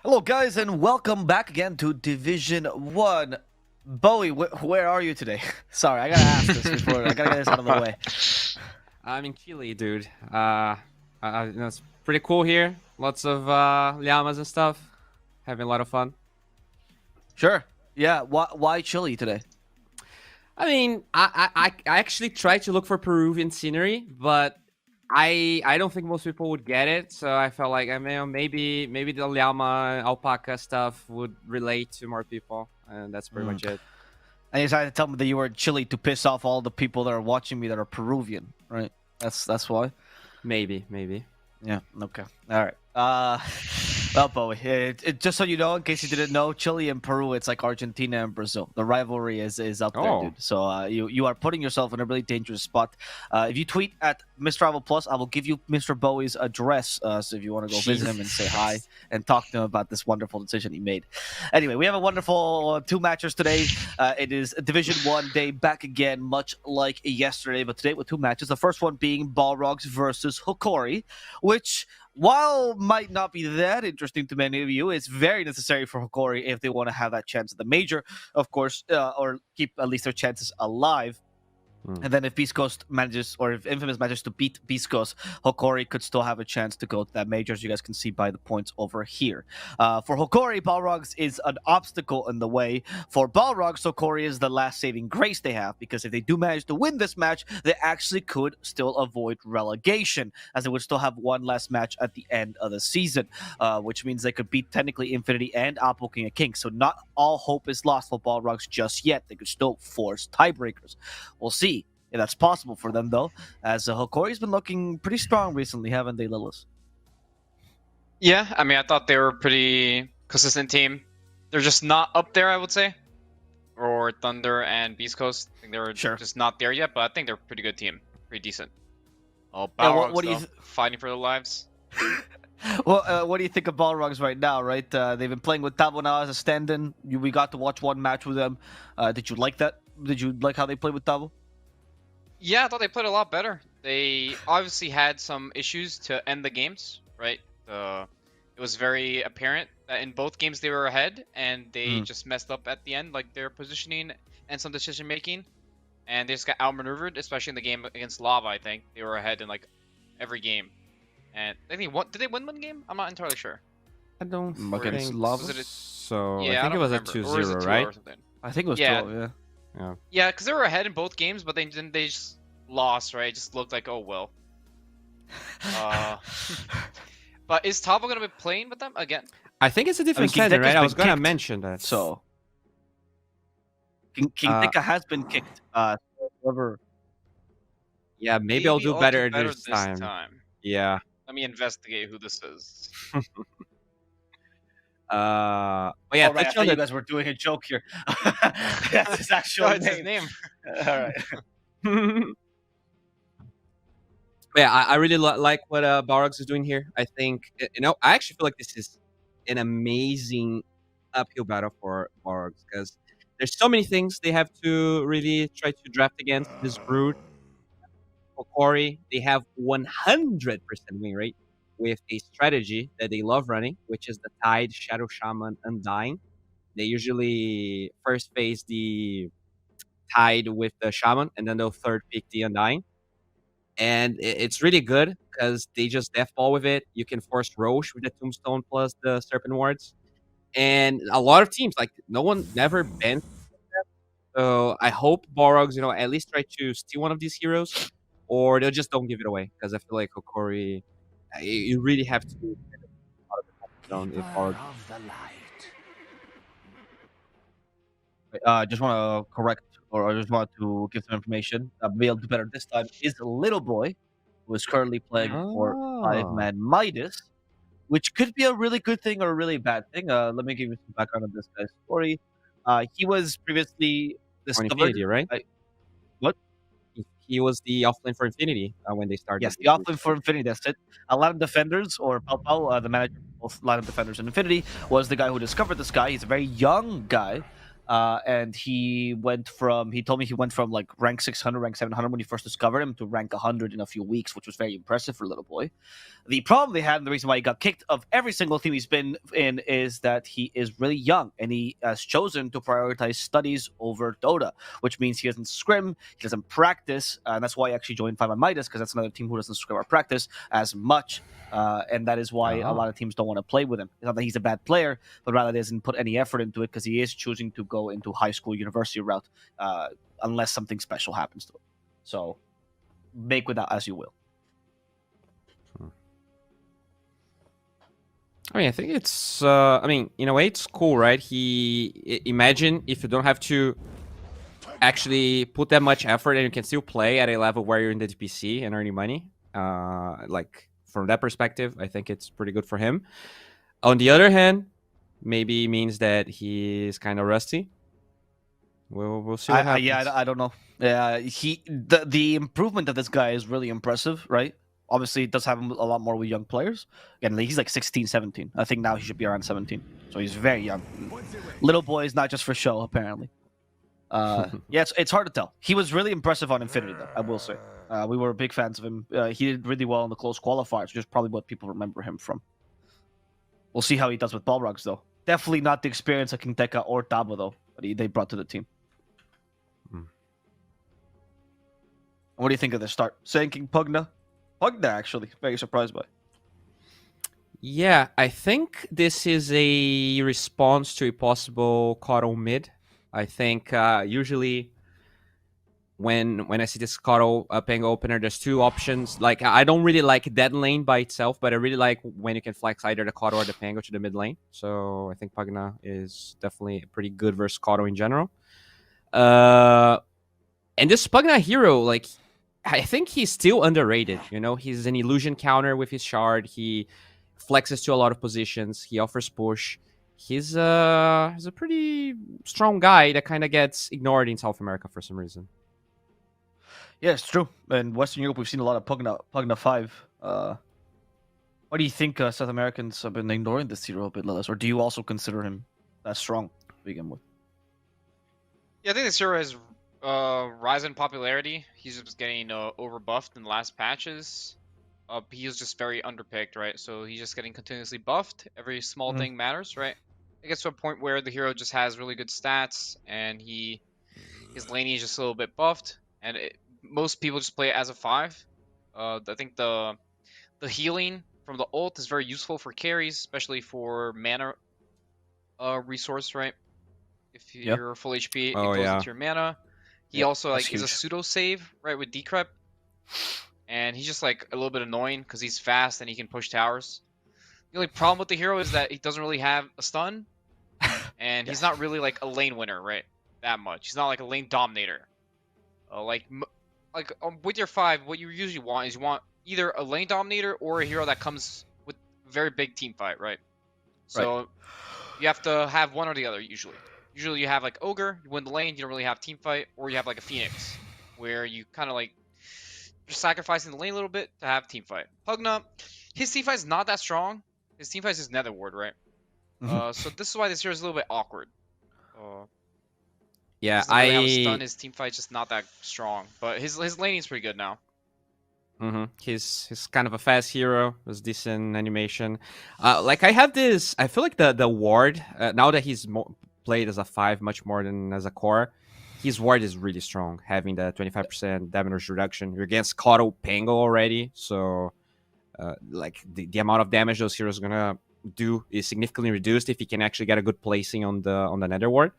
Hello, guys, and welcome back again to Division 1. Bowie, where are you today? Sorry, I gotta ask this before. I gotta get this out of the way. I'm in Chile, dude. It's pretty cool here. Lots of llamas and stuff. Having a lot of fun. Sure. Yeah, why Chile today? I mean, I actually tried to look for Peruvian scenery, but I don't think most people would get it. So I felt like maybe the llama alpaca stuff would relate to more people, and that's pretty much it. And you decided to tell me that you were in Chile to piss off all the people that are watching me that are Peruvian, right? That's why. Maybe. Yeah. Okay. All right. Well, Bowie, just so you know, in case you didn't know, Chile and Peru, it's like Argentina and Brazil. The rivalry is up there, dude. So you are putting yourself in a really dangerous spot. If you tweet at Mr. Travel Plus, I will give you Mr. Bowie's address. So if you want to go visit him and say hi and talk to him about this wonderful decision he made. Anyway, we have a wonderful two matchers today. It is Division 1 day back again, much like yesterday, but today with two matches. The first one being Balrogs versus Hokori, which, while might not be that interesting to many of you, it's very necessary for Hokori if they want to have that chance at the major, of course, or keep at least their chances alive. And then if Beast Coast manages, or if Infamous manages to beat Beast Coast, Hokori could still have a chance to go to that major, as you guys can see by the points over here. For Hokori, Balrogs is an obstacle in the way. For Balrogs, Hokori is the last saving grace they have, because if they do manage to win this match, they actually could still avoid relegation, as they would still have one last match at the end of the season, which means they could beat technically Infinity and Apple King of Kings. So not all hope is lost for Balrogs just yet. They could still force tiebreakers. We'll see if that's possible for them, though, as Hokori's been looking pretty strong recently, haven't they, Lilith? Yeah, I mean, I thought they were a pretty consistent team. They're just not up there, I would say. Or Thunder and Beast Coast. I think they're just not there yet, but I think they're a pretty good team. Pretty decent. Oh, Balrogs, what do you fighting for their lives. Well, what do you think of Balrogs right now, right? They've been playing with Tabo now as a stand-in. We got to watch one match with them. Did you like that? Did you like how they played with Tabo? Yeah, I thought they played a lot better. They obviously had some issues to end the games, right? It was very apparent that in both games they were ahead, and they just messed up at the end, like their positioning and some decision making, and they just got outmaneuvered, especially in the game against Lava. I think they were ahead in like every game, and I think did they win one game? I'm not entirely sure. I don't against Lava. So yeah, I think it was a 2-0, right? I think it was 12, yeah. Yeah, because they were ahead in both games, but they just lost, right? It just looked like, oh well. But is Tabo gonna be playing with them again? I think it's a different standard, right? I was gonna mention that. So King Tika has been kicked. Whoever. Yeah, maybe I'll do better this time. Yeah. Let me investigate who this is. But yeah, right, I thought you guys were doing a joke here. That's his actual name. His name. All right. Yeah, I really like what Balrogs is doing here. I think, I actually feel like this is an amazing uphill battle for Balrogs, because there's so many things they have to really try to draft against this brood. Hokori, they have 100% win rate with a strategy that they love running, which is the Tide, Shadow Shaman, Undying. They usually first phase the Tide with the Shaman, and then they'll third pick the Undying. And it's really good because they just death ball with it. You can force Roche with the Tombstone plus the Serpent Wards. And a lot of teams, like, no one never banned that. So I hope Balrogs, at least try to steal one of these heroes, or they'll just don't give it away, because I feel like Hokori, you really have to get out of the comfort zone if Balrog. Just want to correct, or I just want to give some information. Maybe I'll do better this time. Is the little boy who is currently playing for 5-man Midas, which could be a really good thing or a really bad thing. Let me give you some background on this guy's story. He was previously discovered, Infinity, right? What? He was the offlane for Infinity when they started. Yes, the offlane for Infinity, that's it. Latin Defenders, or Pau Pau, the manager of both Latin Defenders and Infinity, was the guy who discovered this guy. He's a very young guy. And he told me he went from like rank 600, rank 700 when he first discovered him to rank 100 in a few weeks, which was very impressive for a little boy. The problem they had, and the reason why he got kicked of every single team he's been in, is that he is really young and he has chosen to prioritize studies over Dota, which means he doesn't scrim, he doesn't practice, and that's why he actually joined 5 on Midas, because that's another team who doesn't scrim or practice as much. And that is why a lot of teams don't want to play with him. It's not that he's a bad player, but rather doesn't put any effort into it because he is choosing to go into high school, university route, unless something special happens to him. So make with that as you will. I mean, I think it's, in a way it's cool, right? Imagine if you don't have to actually put that much effort and you can still play at a level where you're in the DPC and earning money. From that perspective, I think it's pretty good for him. On the other hand, maybe means that he's kind of rusty. We'll see what happens. I don't know. Yeah, the improvement of this guy is really impressive, right? Obviously, it does happen a lot more with young players. Again, he's like 16, 17. I think now he should be around 17. So he's very young. Little boy is not just for show, apparently. Yeah, it's hard to tell. He was really impressive on Infinity, though, I will say. We were big fans of him. He did really well in the close qualifiers, which is probably what people remember him from. We'll see how he does with Balrogs, though. Definitely not the experience of King Tekka or Dabo, though, but they brought to the team. What do you think of the start? Saying King Pugna? Pugna, actually. Very surprised by. Yeah, I think this is a response to a possible Kotl mid. I think usually when I see this Kotl Pango opener, there's two options. Like, I don't really like that lane by itself, but I really like when you can flex either the Kotl or the Pango to the mid lane. So I think Pugna is definitely pretty good versus Kotl in general. And this Pugna hero, like, I think he's still underrated. You know, he's an illusion counter with his shard. He flexes to a lot of positions. He offers push. He's a pretty strong guy that kind of gets ignored in South America for some reason. Yeah, it's true. In Western Europe, we've seen a lot of Pugna 5. Why do you think South Americans have been ignoring this hero a bit less? Or do you also consider him that strong to begin with? Yeah, I think this hero has rise in popularity. He's just getting overbuffed in the last patches. He was just very underpicked, right? So he's just getting continuously buffed. Every small thing matters, right? It gets to a point where the hero just has really good stats, and his laning is just a little bit buffed, and most people just play it as a 5. I think the healing from the ult is very useful for carries, especially for mana resource, right? If you're full HP, it goes into your mana. He also is a pseudo save, right, with Decrep. And he's just like a little bit annoying because he's fast and he can push towers. The only problem with the hero is that he doesn't really have a stun, and he's not really like a lane winner, right? That much. He's not like a lane dominator. With your 5, what you usually want is you want either a lane dominator or a hero that comes with very big team fight, right? So you have to have one or the other usually. Usually you have like Ogre, you win the lane, you don't really have team fight, or you have like a Phoenix, where you kind of like just sacrificing the lane a little bit to have team fight. Pugna, his team fight is not that strong. His team fight is Nether Ward, right? So this is why this hero is a little bit awkward. Yeah, really have a stun. His team fight is just not that strong, but his laning is pretty good now. He's kind of a fast hero with decent animation. Like I have this, I feel like the ward now that he's played as a 5 much more than as a core. His ward is really strong, having the 25% damage reduction. You're against Kotl Pango already, so the amount of damage those heroes are gonna do is significantly reduced if he can actually get a good placing on the Nether Ward.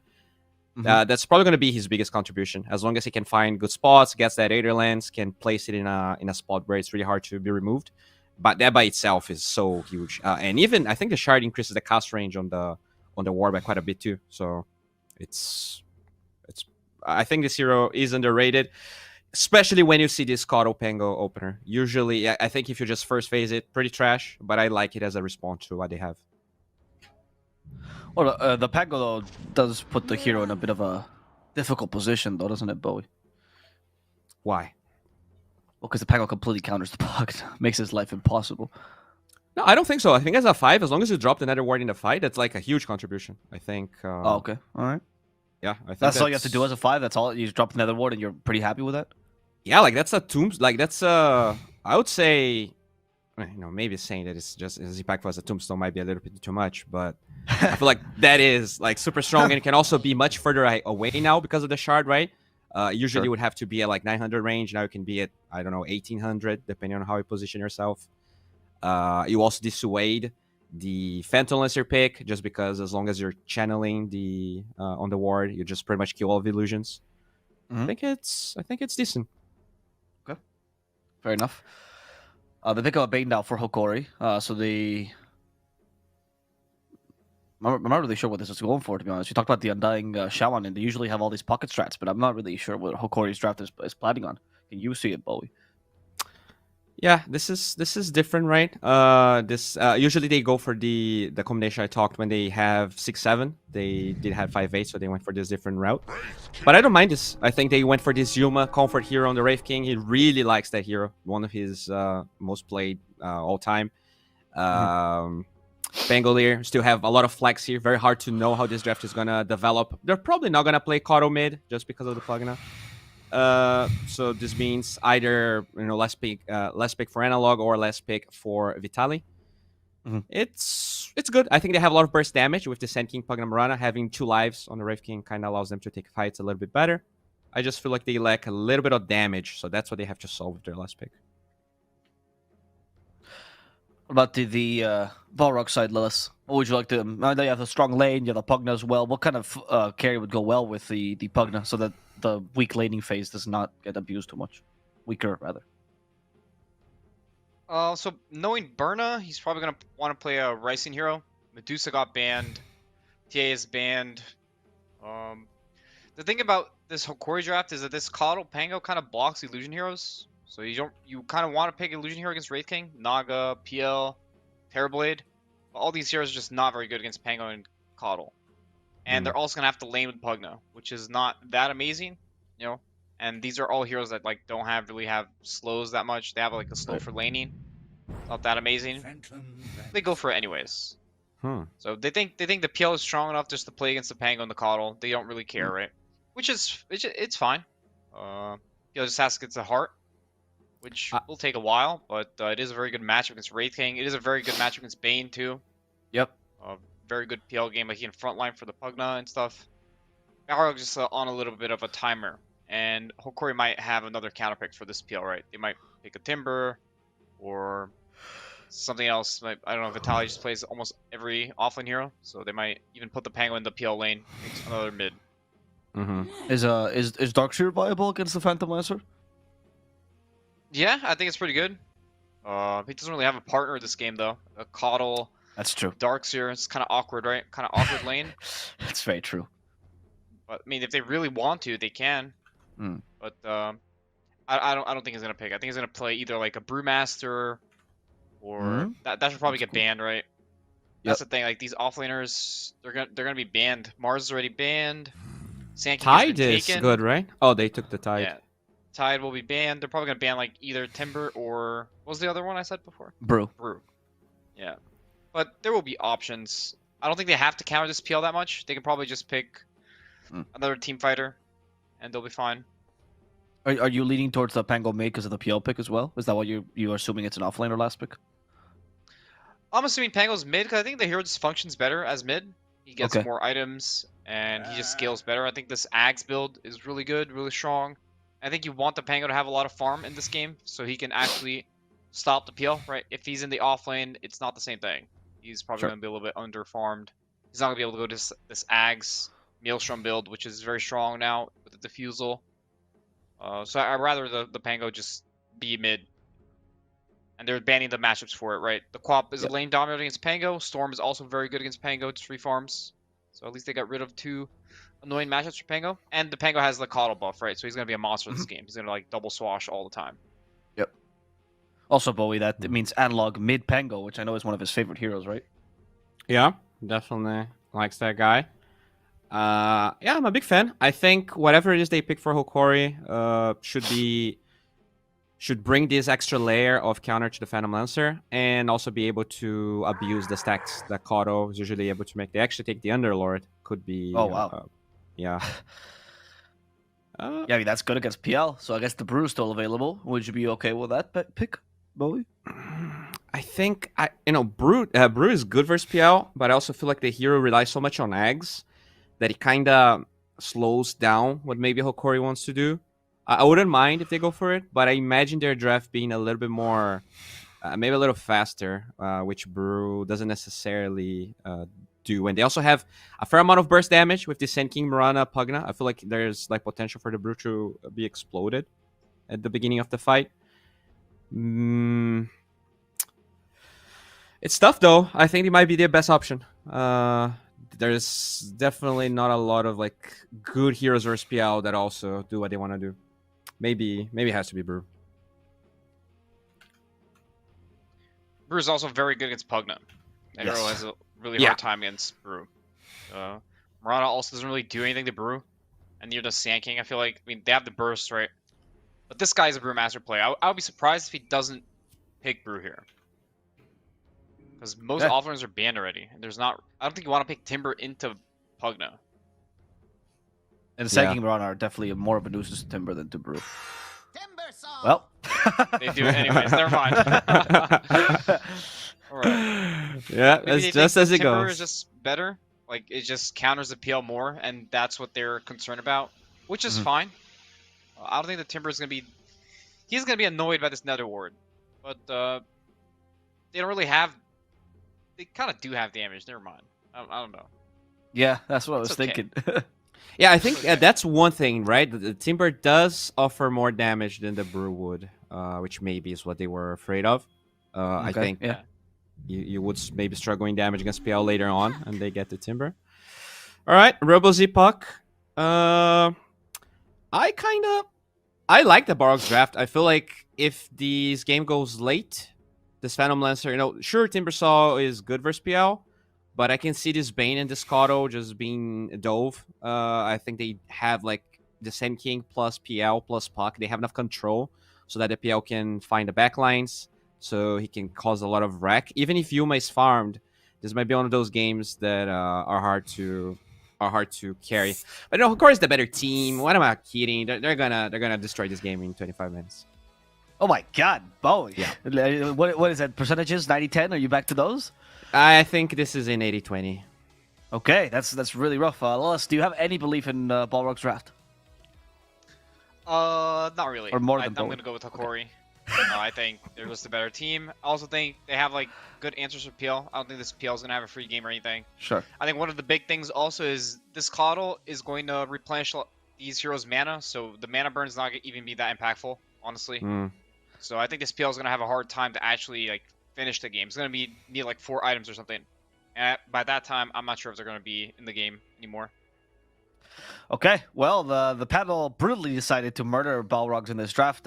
That's probably gonna be his biggest contribution. As long as he can find good spots, gets that Aether Lens, can place it in a spot where it's really hard to be removed. But that by itself is so huge. And even I think the shard increases the cast range on the ward by quite a bit too. So it's I think this hero is underrated, especially when you see this Kotl Pango opener. Usually, I think if you just first phase it, pretty trash, but I like it as a response to what they have. Well, the Pango, though, does put the hero in a bit of a difficult position, though, doesn't it, Bowie? Why? Well, because the Pango completely counters the Pug. Makes his life impossible. No, I don't think so. I think as a 5, as long as you drop the Nether Ward in the fight, that's like a huge contribution. I think... okay. All right. Yeah, I think That's all you have to do as a 5. That's all. You drop another ward, and you're pretty happy with that. Yeah, like that's a tomb. Like that's I would say, maybe saying that it's just as impactful as a tombstone might be a little bit too much, but I feel like that is like super strong, and it can also be much further away now because of the shard, right? Usually Sure. it would have to be at like 900 range. Now you can be at, I don't know, 1800, depending on how you position yourself. You also dissuade the Phantom Lancer pick, just because as long as you're channeling the on the ward, you just pretty much kill all of the illusions. Mhm. I think it's decent. Fair enough. They pick up a bait now for Hokori. So they. I'm not really sure what this is going for, to be honest. You talked about the Undying Shaman, and they usually have all these pocket strats, but I'm not really sure what Hokori's draft is planning on. Can you see it, Bowie? Yeah, this is different, right? This usually they go for the combination I talked when they have 6-7. They did have 5-8, so they went for this different route. But I don't mind this. I think they went for this Yuma comfort hero on the Wraith King. He really likes that hero, one of his most played all time. Pangolier still have a lot of flex here. Very hard to know how this draft is gonna develop. They're probably not gonna play Koto mid just because of the Pugna. So this means either less pick for Analog or less pick for Vitali. It's good. I think they have a lot of burst damage with the Sand King Pugna Marana. Having 2 lives on the Wraith King kind of allows them to take fights a little bit better. I just feel like they lack a little bit of damage, so that's what they have to solve with their last pick. What about the Balrog side, Lilith? What would you like to? Now that you have a strong lane, you have the Pugna as well. What kind of carry would go well with the Pugna so that the weak laning phase does not get abused too much? Weaker, rather. So knowing Burna, he's probably gonna want to play a Rising hero. Medusa got banned. TA is banned. The thing about this Hokori draft is that this Coddle Pango kind of blocks illusion heroes. So you kind of want to pick illusion hero against Wraith King, Naga, PL, Terrorblade. But all these heroes are just not very good against Pango and Coddle. And they're also gonna have to lane with Pugna, which is not that amazing, And these are all heroes that don't really have slows that much. They have like a slow for laning, not that amazing. They go for it anyways. So they think the PL is strong enough just to play against the Pango and the Coddle. They don't really care, right? Which is it's fine. PL just has to get to the heart, which will take a while, but it is a very good matchup against Wraith King. It is a very good matchup against Bane too. Yep. Very good PL game, like he can frontline for the Pugna and stuff. Balrog just on a little bit of a timer, and Hokori might have another counter pick for this PL, right? They might pick a Timber or something else. I don't know. Vitali just plays almost every offlane hero, so they might even put the Pango in the PL lane. Makes another mid. Is Darkseer viable against the Phantom Lancer? Yeah, I think it's pretty good. He doesn't really have a partner this game though. A Coddle. That's true. Darkseer, it's kind of awkward, right? Kind of awkward lane. That's very true. But I mean, if they really want to, they can. But I don't think he's gonna pick. I think he's gonna play either like a Brewmaster, or that should probably get banned, right? That's the thing. Like these offlaners, they're gonna be banned. Mars is already banned. Sand King has been Tide taken. is good, right? Oh, they took the Tide. Yeah, Tide will be banned. They're probably gonna ban like either Timber or what was the other one I said before? Brew. Yeah. But there will be options. I don't think they have to counter this PL that much. They can probably just pick another team fighter, and they'll be fine. Are you leaning towards the Pango mid because of the PL pick as well? Is that what you're assuming it's an offlaner last pick? I'm assuming Pango's mid because I think the hero just functions better as mid. He gets more items and he just scales better. I think this Ags build is really good, really strong. I think you want the Pango to have a lot of farm in this game so he can actually stop the PL, right? If he's in the offlane, it's not the same thing. He's probably going to be a little bit under-farmed. He's not going to be able to go to this Ags Maelstrom build, which is very strong now with the Diffusal. So I'd rather the Pango just be mid. And they're banning the matchups for it, right? The Quap is a lane dominant against Pango. Storm is also very good against Pango. It's free farms. So at least they got rid of 2 annoying matchups for Pango. And the Pango has the Coddle buff, right? So he's going to be a monster in this game. He's going to like double swash all the time. Yep. Also, Bowie, that means analog mid Pango, which I know is one of his favorite heroes, right? Yeah, definitely likes that guy. Yeah, I'm a big fan. I think whatever it is they pick for Hokori should bring this extra layer of counter to the Phantom Lancer, and also be able to abuse the stacks that Koto is usually able to make. They actually take the Underlord. Could be Yeah. Yeah, I mean, that's good against PL, so I guess the Brew's still available. Would you be okay with that pick, Bowie? I think Brew is good versus PL, but I also feel like the hero relies so much on Ags that it kind of slows down what maybe Hokori wants to do. I wouldn't mind if they go for it, but I imagine their draft being a little bit more, maybe a little faster, which Brew doesn't necessarily do. And they also have a fair amount of burst damage with the Sand King, Mirana, Pugna. I feel like there's like potential for the Brew to be exploded at the beginning of the fight. It's tough though. I think it might be their best option. There's definitely not a lot of like good heroes versus PL that also do what they want to do. Maybe it has to be Brew. Brew is also very good against Pugna. And Yes. Hero has a really hard time against Brew. Mirana also doesn't really do anything to Brew. And near the Sand King, I feel like, I mean, they have the burst, right? But this guy's a Brewmaster play. I would be surprised if he doesn't pick Brew here. Because most offlanes are banned already. And there's not. I don't think you want to pick Timber into Pugna. And the Sand King Mirana are definitely more of a nuisance to Timber than to Brew. Well, They do it anyways. Never mind. Alright. Yeah, Maybe it's just as it Timber goes. is just better. Like, it just counters the PL more, and that's what they're concerned about. Which is fine. I don't think the Timber is going to be... He's going to be annoyed by this Nether Ward. But, they don't really have... They kind of do have damage. Never mind. I don't know. yeah, that's what I was It's okay. thinking. Yeah, I think that's one thing, right? The Timber does offer more damage than the Brew would, which maybe is what they were afraid of. I Okay, think yeah. you would maybe struggle in damage against PL later on, and they get the Timber. All right, Robo Z Puck. I like the Balrog's draft. I feel like if this game goes late, this Phantom Lancer, sure, Timbersaw is good versus PL, but I can see this Bane and this Cotto just being dove. I think they have like the Sand King plus PL plus Puck. They have enough control so that the PL can find the backlines, so he can cause a lot of wreck. Even if Yuma is farmed, this might be one of those games that are hard to carry. But Hokori is the better team. What am I kidding? They're gonna destroy this game in 25 minutes. Oh my God, Bowie. Yeah. What is that? Percentages? 90-10? Are you back to those? I think this is in 80-20. Okay, that's really rough. Lillis, do you have any belief in Balrog's draft? Not really. Or more I'm than going to go with Hokori. I think they're just a better team. I also think they have like good answers for PL. I don't think this PL is going to have a free game or anything. Sure. I think one of the big things also is this Coddle is going to replenish these heroes' mana, so the mana burn is not going to even be that impactful, honestly. So I think this PL is going to have a hard time to actually like finish the game. It's going to need like 4 items or something. And by that time, I'm not sure if they're going to be in the game anymore. Okay, well, the panel brutally decided to murder Balrogs in this draft.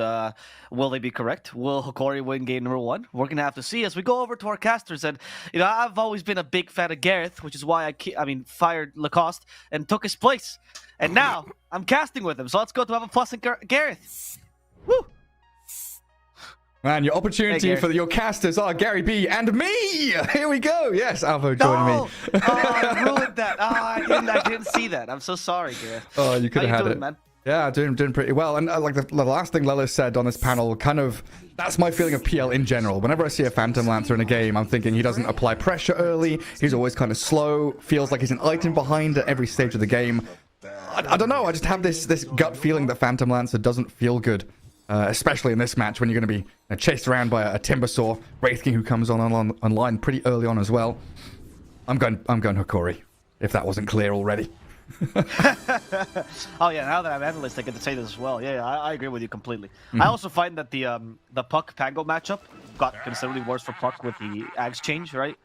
Will they be correct? Will Hokori win game number 1? We're going to have to see as we go over to our casters. And, I've always been a big fan of Gareth, which is why I fired Lacoste and took his place. And now I'm casting with him. So let's go to have a plus in Gareth. Woo! Man, your opportunity for your casters are Gary B and me. Here we go. Yes, Alvo joining me. Oh, I ruined that. I didn't see that. I'm so sorry, Gareth. Oh, you could have had doing, it. Man? Yeah, doing pretty well. And like the last thing Lilith said on this panel, that's my feeling of PL in general. Whenever I see a Phantom Lancer in a game, I'm thinking he doesn't apply pressure early. He's always kind of slow. Feels like he's an item behind at every stage of the game. I don't know. I just have this gut feeling that Phantom Lancer doesn't feel good. Especially in this match when you're going to be chased around by a Timbersaw, Wraith King who comes online pretty early on as well. I'm going Hokori, if that wasn't clear already. Oh yeah, now that I'm analyst, I get to say this as well. Yeah, I agree with you completely. I also find that the Puck Pango matchup got considerably worse for Puck with the Ags change, right?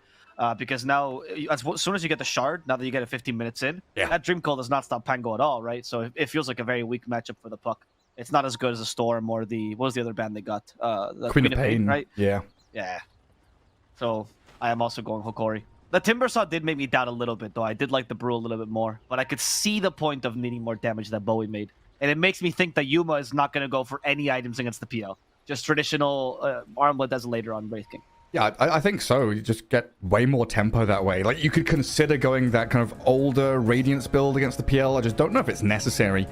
Because now, as soon as you get the shard, now that you get it 15 minutes in, that Dream Coil does not stop Pango at all, right? So it feels like a very weak matchup for the Puck. It's not as good as a Storm or what was the other band they got? The Queen of Pain, right? Yeah. Yeah. So I am also going Hokori. The Timbersaw did make me doubt a little bit, though. I did like the Brew a little bit more, but I could see the point of needing more damage that Bowie made. And it makes me think that Yuma is not going to go for any items against the PL. Just traditional armlet as later on Wraith King. Yeah, I think so. You just get way more tempo that way. Like, you could consider going that kind of older Radiance build against the PL. I just don't know if it's necessary.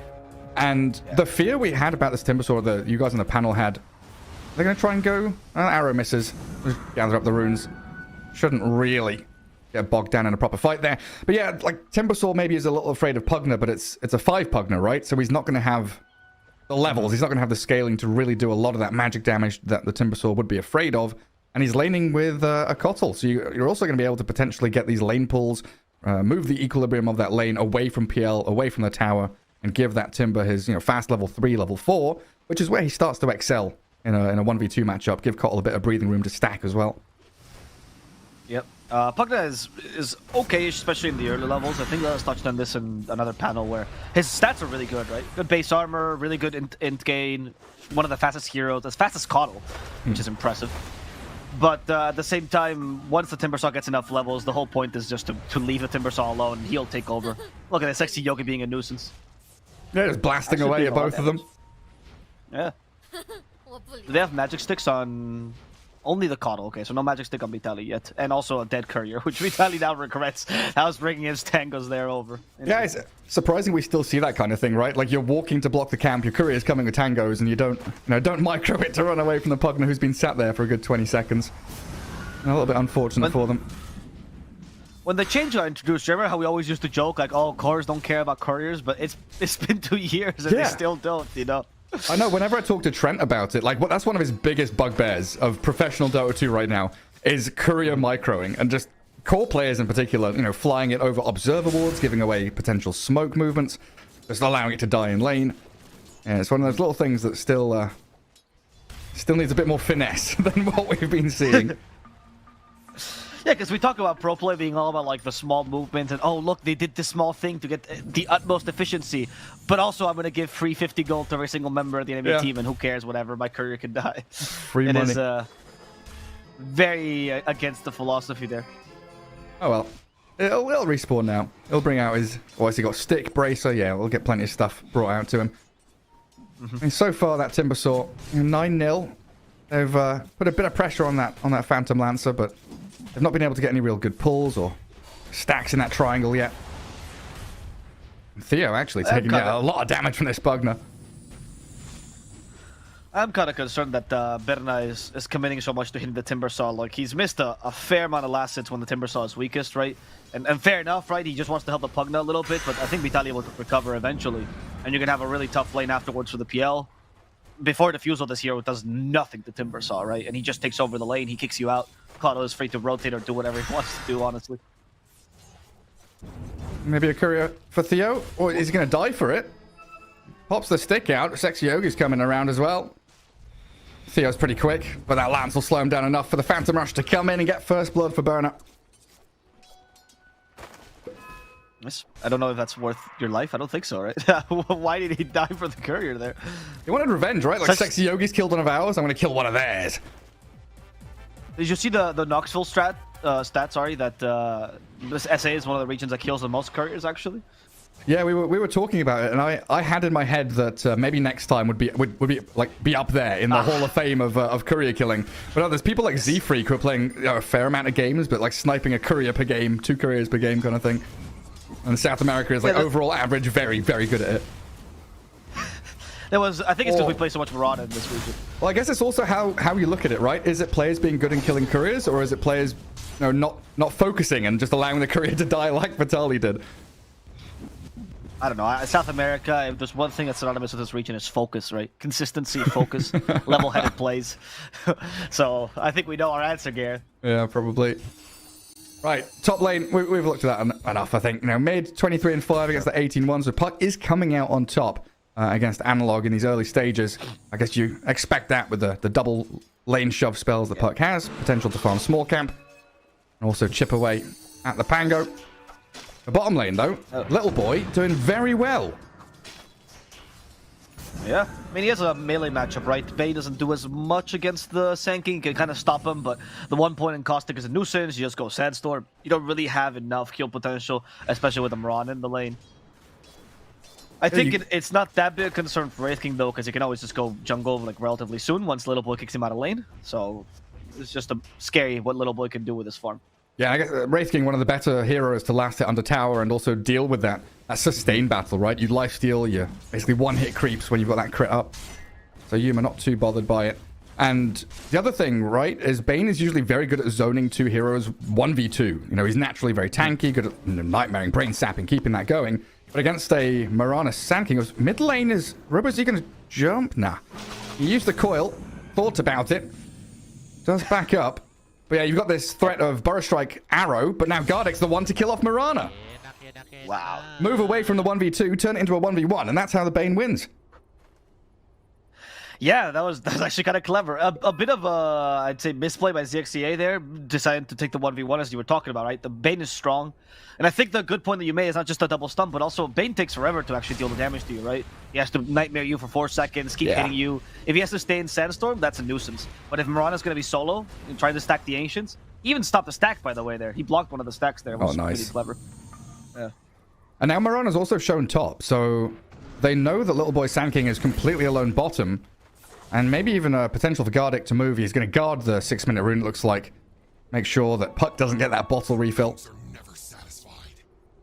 And the fear we had about this Timbersaw that you guys on the panel had, they're going to try and go... arrow misses. Just gather up the runes. Shouldn't really get bogged down in a proper fight there. But yeah, like, Timbersaw maybe is a little afraid of Pugna, but it's a 5 Pugna, right? So he's not going to have the levels. He's not going to have the scaling to really do a lot of that magic damage that the Timbersaw would be afraid of. And he's laning with a Kotl. So you're also going to be able to potentially get these lane pulls, move the equilibrium of that lane away from PL, away from the tower, and give that Timber his fast level 3, level 4, which is where he starts to excel in a 1v2 matchup. Give Kotl a bit of breathing room to stack as well. Yep. Pugna is okay, especially in the early levels. I think Let's touched on this in another panel where his stats are really good, right? Good base armor, really good int gain, one of the fastest heroes, as fast as Kotl, which is impressive. But at the same time, once the Timbersaw gets enough levels, the whole point is just to leave the Timbersaw alone, and he'll take over. Look at this sexy Yogi being a nuisance. Yeah, just blasting away at both of them. Yeah. Do they have magic sticks on... Only the Kotl, okay, so no magic stick on Vitaly yet. And also a dead courier, which Vitaly now regrets. I was bringing his tangos there over. Yeah, it's surprising we still see that kind of thing, right? Like, you're walking to block the camp, your courier's coming with tangos, and you don't micro it to run away from the Pugna who's been sat there for a good 20 seconds. A little bit unfortunate for them. When the change got introduced, remember how we always used to joke, like, oh, cores don't care about couriers? But it's been 2 years and they still don't, I know, whenever I talk to Trent about it, like, that's one of his biggest bugbears of professional Dota 2 right now, is courier microing, and just core players in particular, flying it over observer wards, giving away potential smoke movements, just allowing it to die in lane. Yeah, it's one of those little things that still needs a bit more finesse than what we've been seeing. Yeah, because we talk about pro play being all about like the small movement and, oh, look, they did this small thing to get the utmost efficiency. But also, I'm going to give free 50 gold to every single member of the enemy team, and who cares, whatever, my courier can die. Free money. It is very against the philosophy there. Oh, well. It'll respawn now. He'll bring out his... Oh, has he got stick, bracer? Yeah, we'll get plenty of stuff brought out to him. And so far, that Timbersaw, 9-0. They've put a bit of pressure on that Phantom Lancer, but... they've not been able to get any real good pulls or stacks in that triangle yet. Theo actually taking a lot of damage from this Pugna. I'm kind of concerned that Berna is committing so much to hitting the Timbersaw. Like, he's missed a fair amount of last hits when the Timbersaw is weakest, right? And fair enough, right? He just wants to help the Pugna a little bit, but I think Vitaly will recover eventually. And you're going to have a really tough lane afterwards for the PL. Before Diffusal, this hero does nothing to Timbersaw, right? And he just takes over the lane, he kicks you out. Kotl is free to rotate or do whatever he wants to do, honestly. Maybe a courier for Theo? Or is he going to die for it? Pops the stick out. Sexy Yogi's coming around as well. Theo's pretty quick, but that lance will slow him down enough for the Phantom Rush to come in and get first blood for Berna. Yes. I don't know if that's worth your life. I don't think so, right? Why did he die for the courier there? He wanted revenge, right? Like, Sexy Yogi's killed one of ours, I'm going to kill one of theirs. Did you see the Knoxville stat, sorry, that this SA is one of the regions that kills the most couriers, actually? Yeah, we were talking about it, and I had in my head that maybe next time would be up there in the Hall of Fame of courier killing. But no, there's people like Z-Freak who are playing a fair amount of games, but like sniping a courier per game, 2 couriers per game kind of thing. And South America is like overall average, very, very good at it. I think it's because we play so much Marauder in this region. Well, I guess it's also how you look at it, right? Is it players being good in killing couriers, or is it players, not focusing and just allowing the courier to die like Vitaly did? I don't know. South America, if there's one thing that's synonymous with this region, is focus, right? Consistency, focus, level-headed plays. So I think we know our answer, Gareth. Yeah, probably. Right, top lane, we've looked at that enough, I think. Mid 23 and 5 against the 18-1, so Puck is coming out on top against Analog in these early stages. I guess you expect that with the double lane shove spells that Puck has. Potential to farm small camp, and also chip away at the Pango. The bottom lane, though, Little Boy doing very well. Yeah, I mean, he has a melee matchup, right? Bay doesn't do as much against the Sankey. You can kind of stop him, but the 1 point in Caustic is a nuisance. You just go Sandstorm. You don't really have enough kill potential, especially with Amran in the lane. I think it's not that big a concern for Wraith King, though, because he can always just go jungle like relatively soon once Little Boy kicks him out of lane. So it's just scary what Little Boy can do with his farm. Yeah, I guess Wraith King, one of the better heroes to last it under tower and also deal with that sustained battle, right? You lifesteal, you basically one-hit creeps when you've got that crit up. So Yuma not too bothered by it. And the other thing, right, is Bane is usually very good at zoning two heroes 1v2. You know, he's naturally very tanky, good at nightmaring, brain sapping, keeping that going. But against a Mirana Sand King, mid lane is... Robo, is he going to jump? Nah. He used the coil, thought about it, does back up. But yeah, you've got this threat of Burrow Strike Arrow, but now Gardeck's the one to kill off Mirana. Wow. Move away from the 1v2, turn it into a 1v1, and that's how the Bane wins. Yeah, that was actually kind of clever. A bit of I'd say misplay by ZXCA there, deciding to take the 1v1 as you were talking about, right? The Bane is strong. And I think the good point that you made is not just a double stun, but also Bane takes forever to actually deal the damage to you, right? He has to nightmare you for 4 seconds, keep hitting you. If he has to stay in Sandstorm, that's a nuisance. But if Mirana's going to be solo and trying to stack the Ancients, he even stopped the stack, by the way, there. He blocked one of the stacks there. It was nice. pretty clever. Yeah. And now Mirana's also shown top, so they know that Little Boy Sand King is completely alone bottom. And maybe even a potential for Gardeck to move. He's going to guard the 6-minute rune, it looks like. Make sure that Puck doesn't get that bottle refill.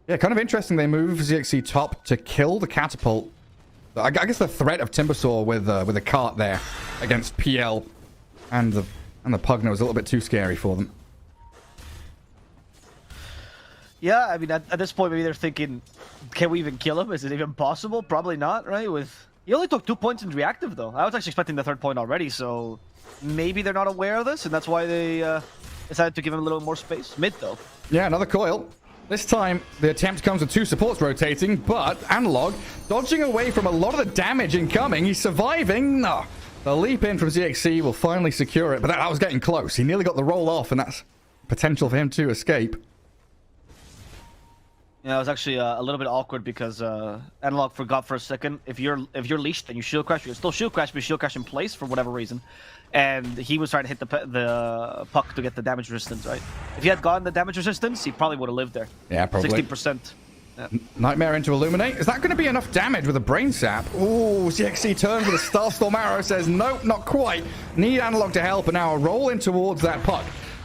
Yeah, kind of interesting. They move ZXC top to kill the catapult. I guess the threat of Timbersaw with a cart there against PL and the Pugna was a little bit too scary for them. Yeah, I mean, at this point, maybe they're thinking, can we even kill him? Is it even possible? Probably not, right? He only took 2 points in reactive, though. I was actually expecting the 3rd point already, so maybe they're not aware of this, and that's why they decided to give him a little more space. Mid, though. Yeah, another coil. This time, the attempt comes with 2 supports rotating, but Analog dodging away from a lot of the damage incoming. He's surviving. No. The leap in from ZXC will finally secure it, but that was getting close. He nearly got the roll off, and that's potential for him to escape. Yeah, it was actually a little bit awkward because Analog forgot for a second. If you're leashed and you shield crash, you can still shield crash, but shield crash in place for whatever reason. And he was trying to hit the puck to get the damage resistance, right? If he had gotten the damage resistance, he probably would have lived there. Yeah, probably. 16%. Yeah. Nightmare into Illuminate. Is that going to be enough damage with a Brain Sap? Ooh, ZXC turns with a Starstorm Arrow, says, nope, not quite. Need Analog to help, and now a roll in towards that puck.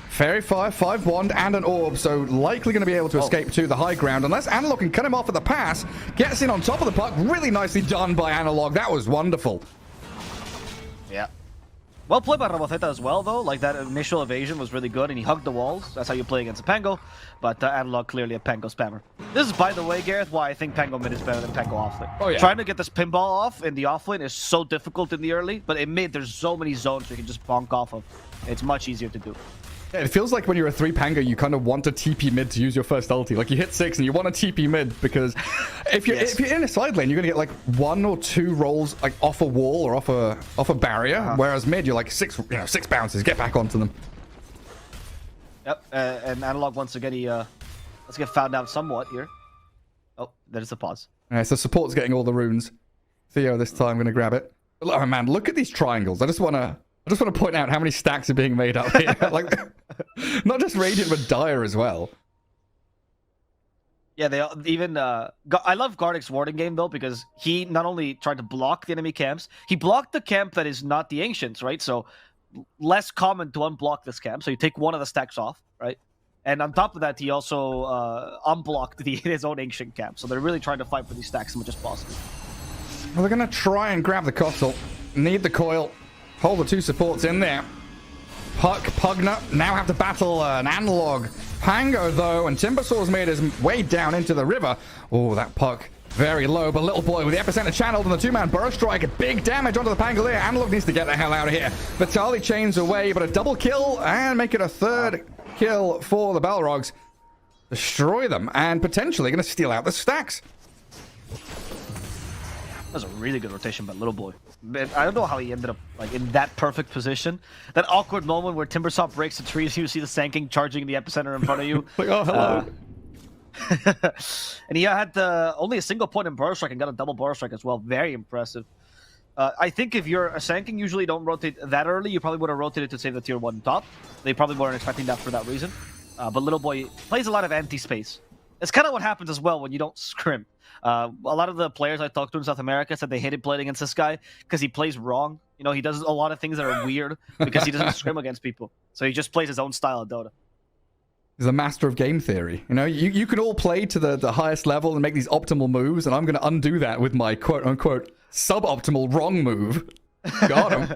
Fairy Fire, 5 Wand, and an Orb, so likely going to be able to escape to the high ground, unless Analog can cut him off at the pass. Gets in on top of the puck. Really nicely done by Analog. That was wonderful. Yeah. Well played by Raboceta as well, though. Like, that initial evasion was really good, and he hugged the walls. That's how you play against a Pango, but Analog clearly a Pango spammer. This is, by the way, Gareth, why I think Pango mid is better than Pango offlane. Oh, yeah. Trying to get this pinball off in the offlane is so difficult in the early, but in mid, there's so many zones you can just bonk off of. It's much easier to do. Yeah, it feels like when you're a 3 Pango, you kind of want a TP mid to use your first ulti. Like, you hit 6 and you want a TP mid because if you're in a side lane, you're gonna get like 1 or 2 rolls like off a wall or off a barrier. Whereas mid, you're like 6 bounces, get back onto them. Yep, and Analog once again, let's get found out somewhat here. Oh, there's a pause. Alright, so support's getting all the runes. Theo this time gonna grab it. Oh man, look at these triangles. I just want to point out how many stacks are being made up here. Like, not just Radiant, but Dire as well. Yeah, they even... I love Gardeck's warding game, though, because he not only tried to block the enemy camps, he blocked the camp that is not the Ancients, right? So, less common to unblock this camp. So, you take one of the stacks off, right? And on top of that, he also unblocked his own Ancient camp. So, they're really trying to fight for these stacks as much as possible. Well, they're going to try and grab the Coastal. Need the coil. Hold the 2 supports in there. Puck, Pugna now have to battle an Analog. Pango, though, and Timbersaw's made his way down into the river. Oh, that Puck very low, but Little Boy with the epicenter channeled and the 2-man Burrow Strike. Big damage onto the Pango there. Analog needs to get the hell out of here. Vitali chains away, but a double kill and make it a 3rd kill for the Balrogs. Destroy them and potentially going to steal out the stacks. That was a really good rotation by Little Boy. Man, I don't know how he ended up like in that perfect position. That awkward moment where Timbersaw breaks the trees, you see the Sand King charging the epicenter in front of you. Like, oh, hello. And he had only a single point in Burrow Strike and got a double Burrow Strike as well. Very impressive. I think if you're a Sand King, usually don't rotate that early. You probably would have rotated to save the tier 1 top. They probably weren't expecting that for that reason. But Little Boy plays a lot of empty space. It's kind of what happens as well when you don't scrim. A lot of the players I talked to in South America said they hated playing against this guy because he plays wrong. You know, he does a lot of things that are weird because he doesn't scrim against people. So he just plays his own style of Dota. He's a master of game theory. You know, you can all play to the highest level and make these optimal moves, and I'm going to undo that with my quote-unquote suboptimal wrong move. Got him.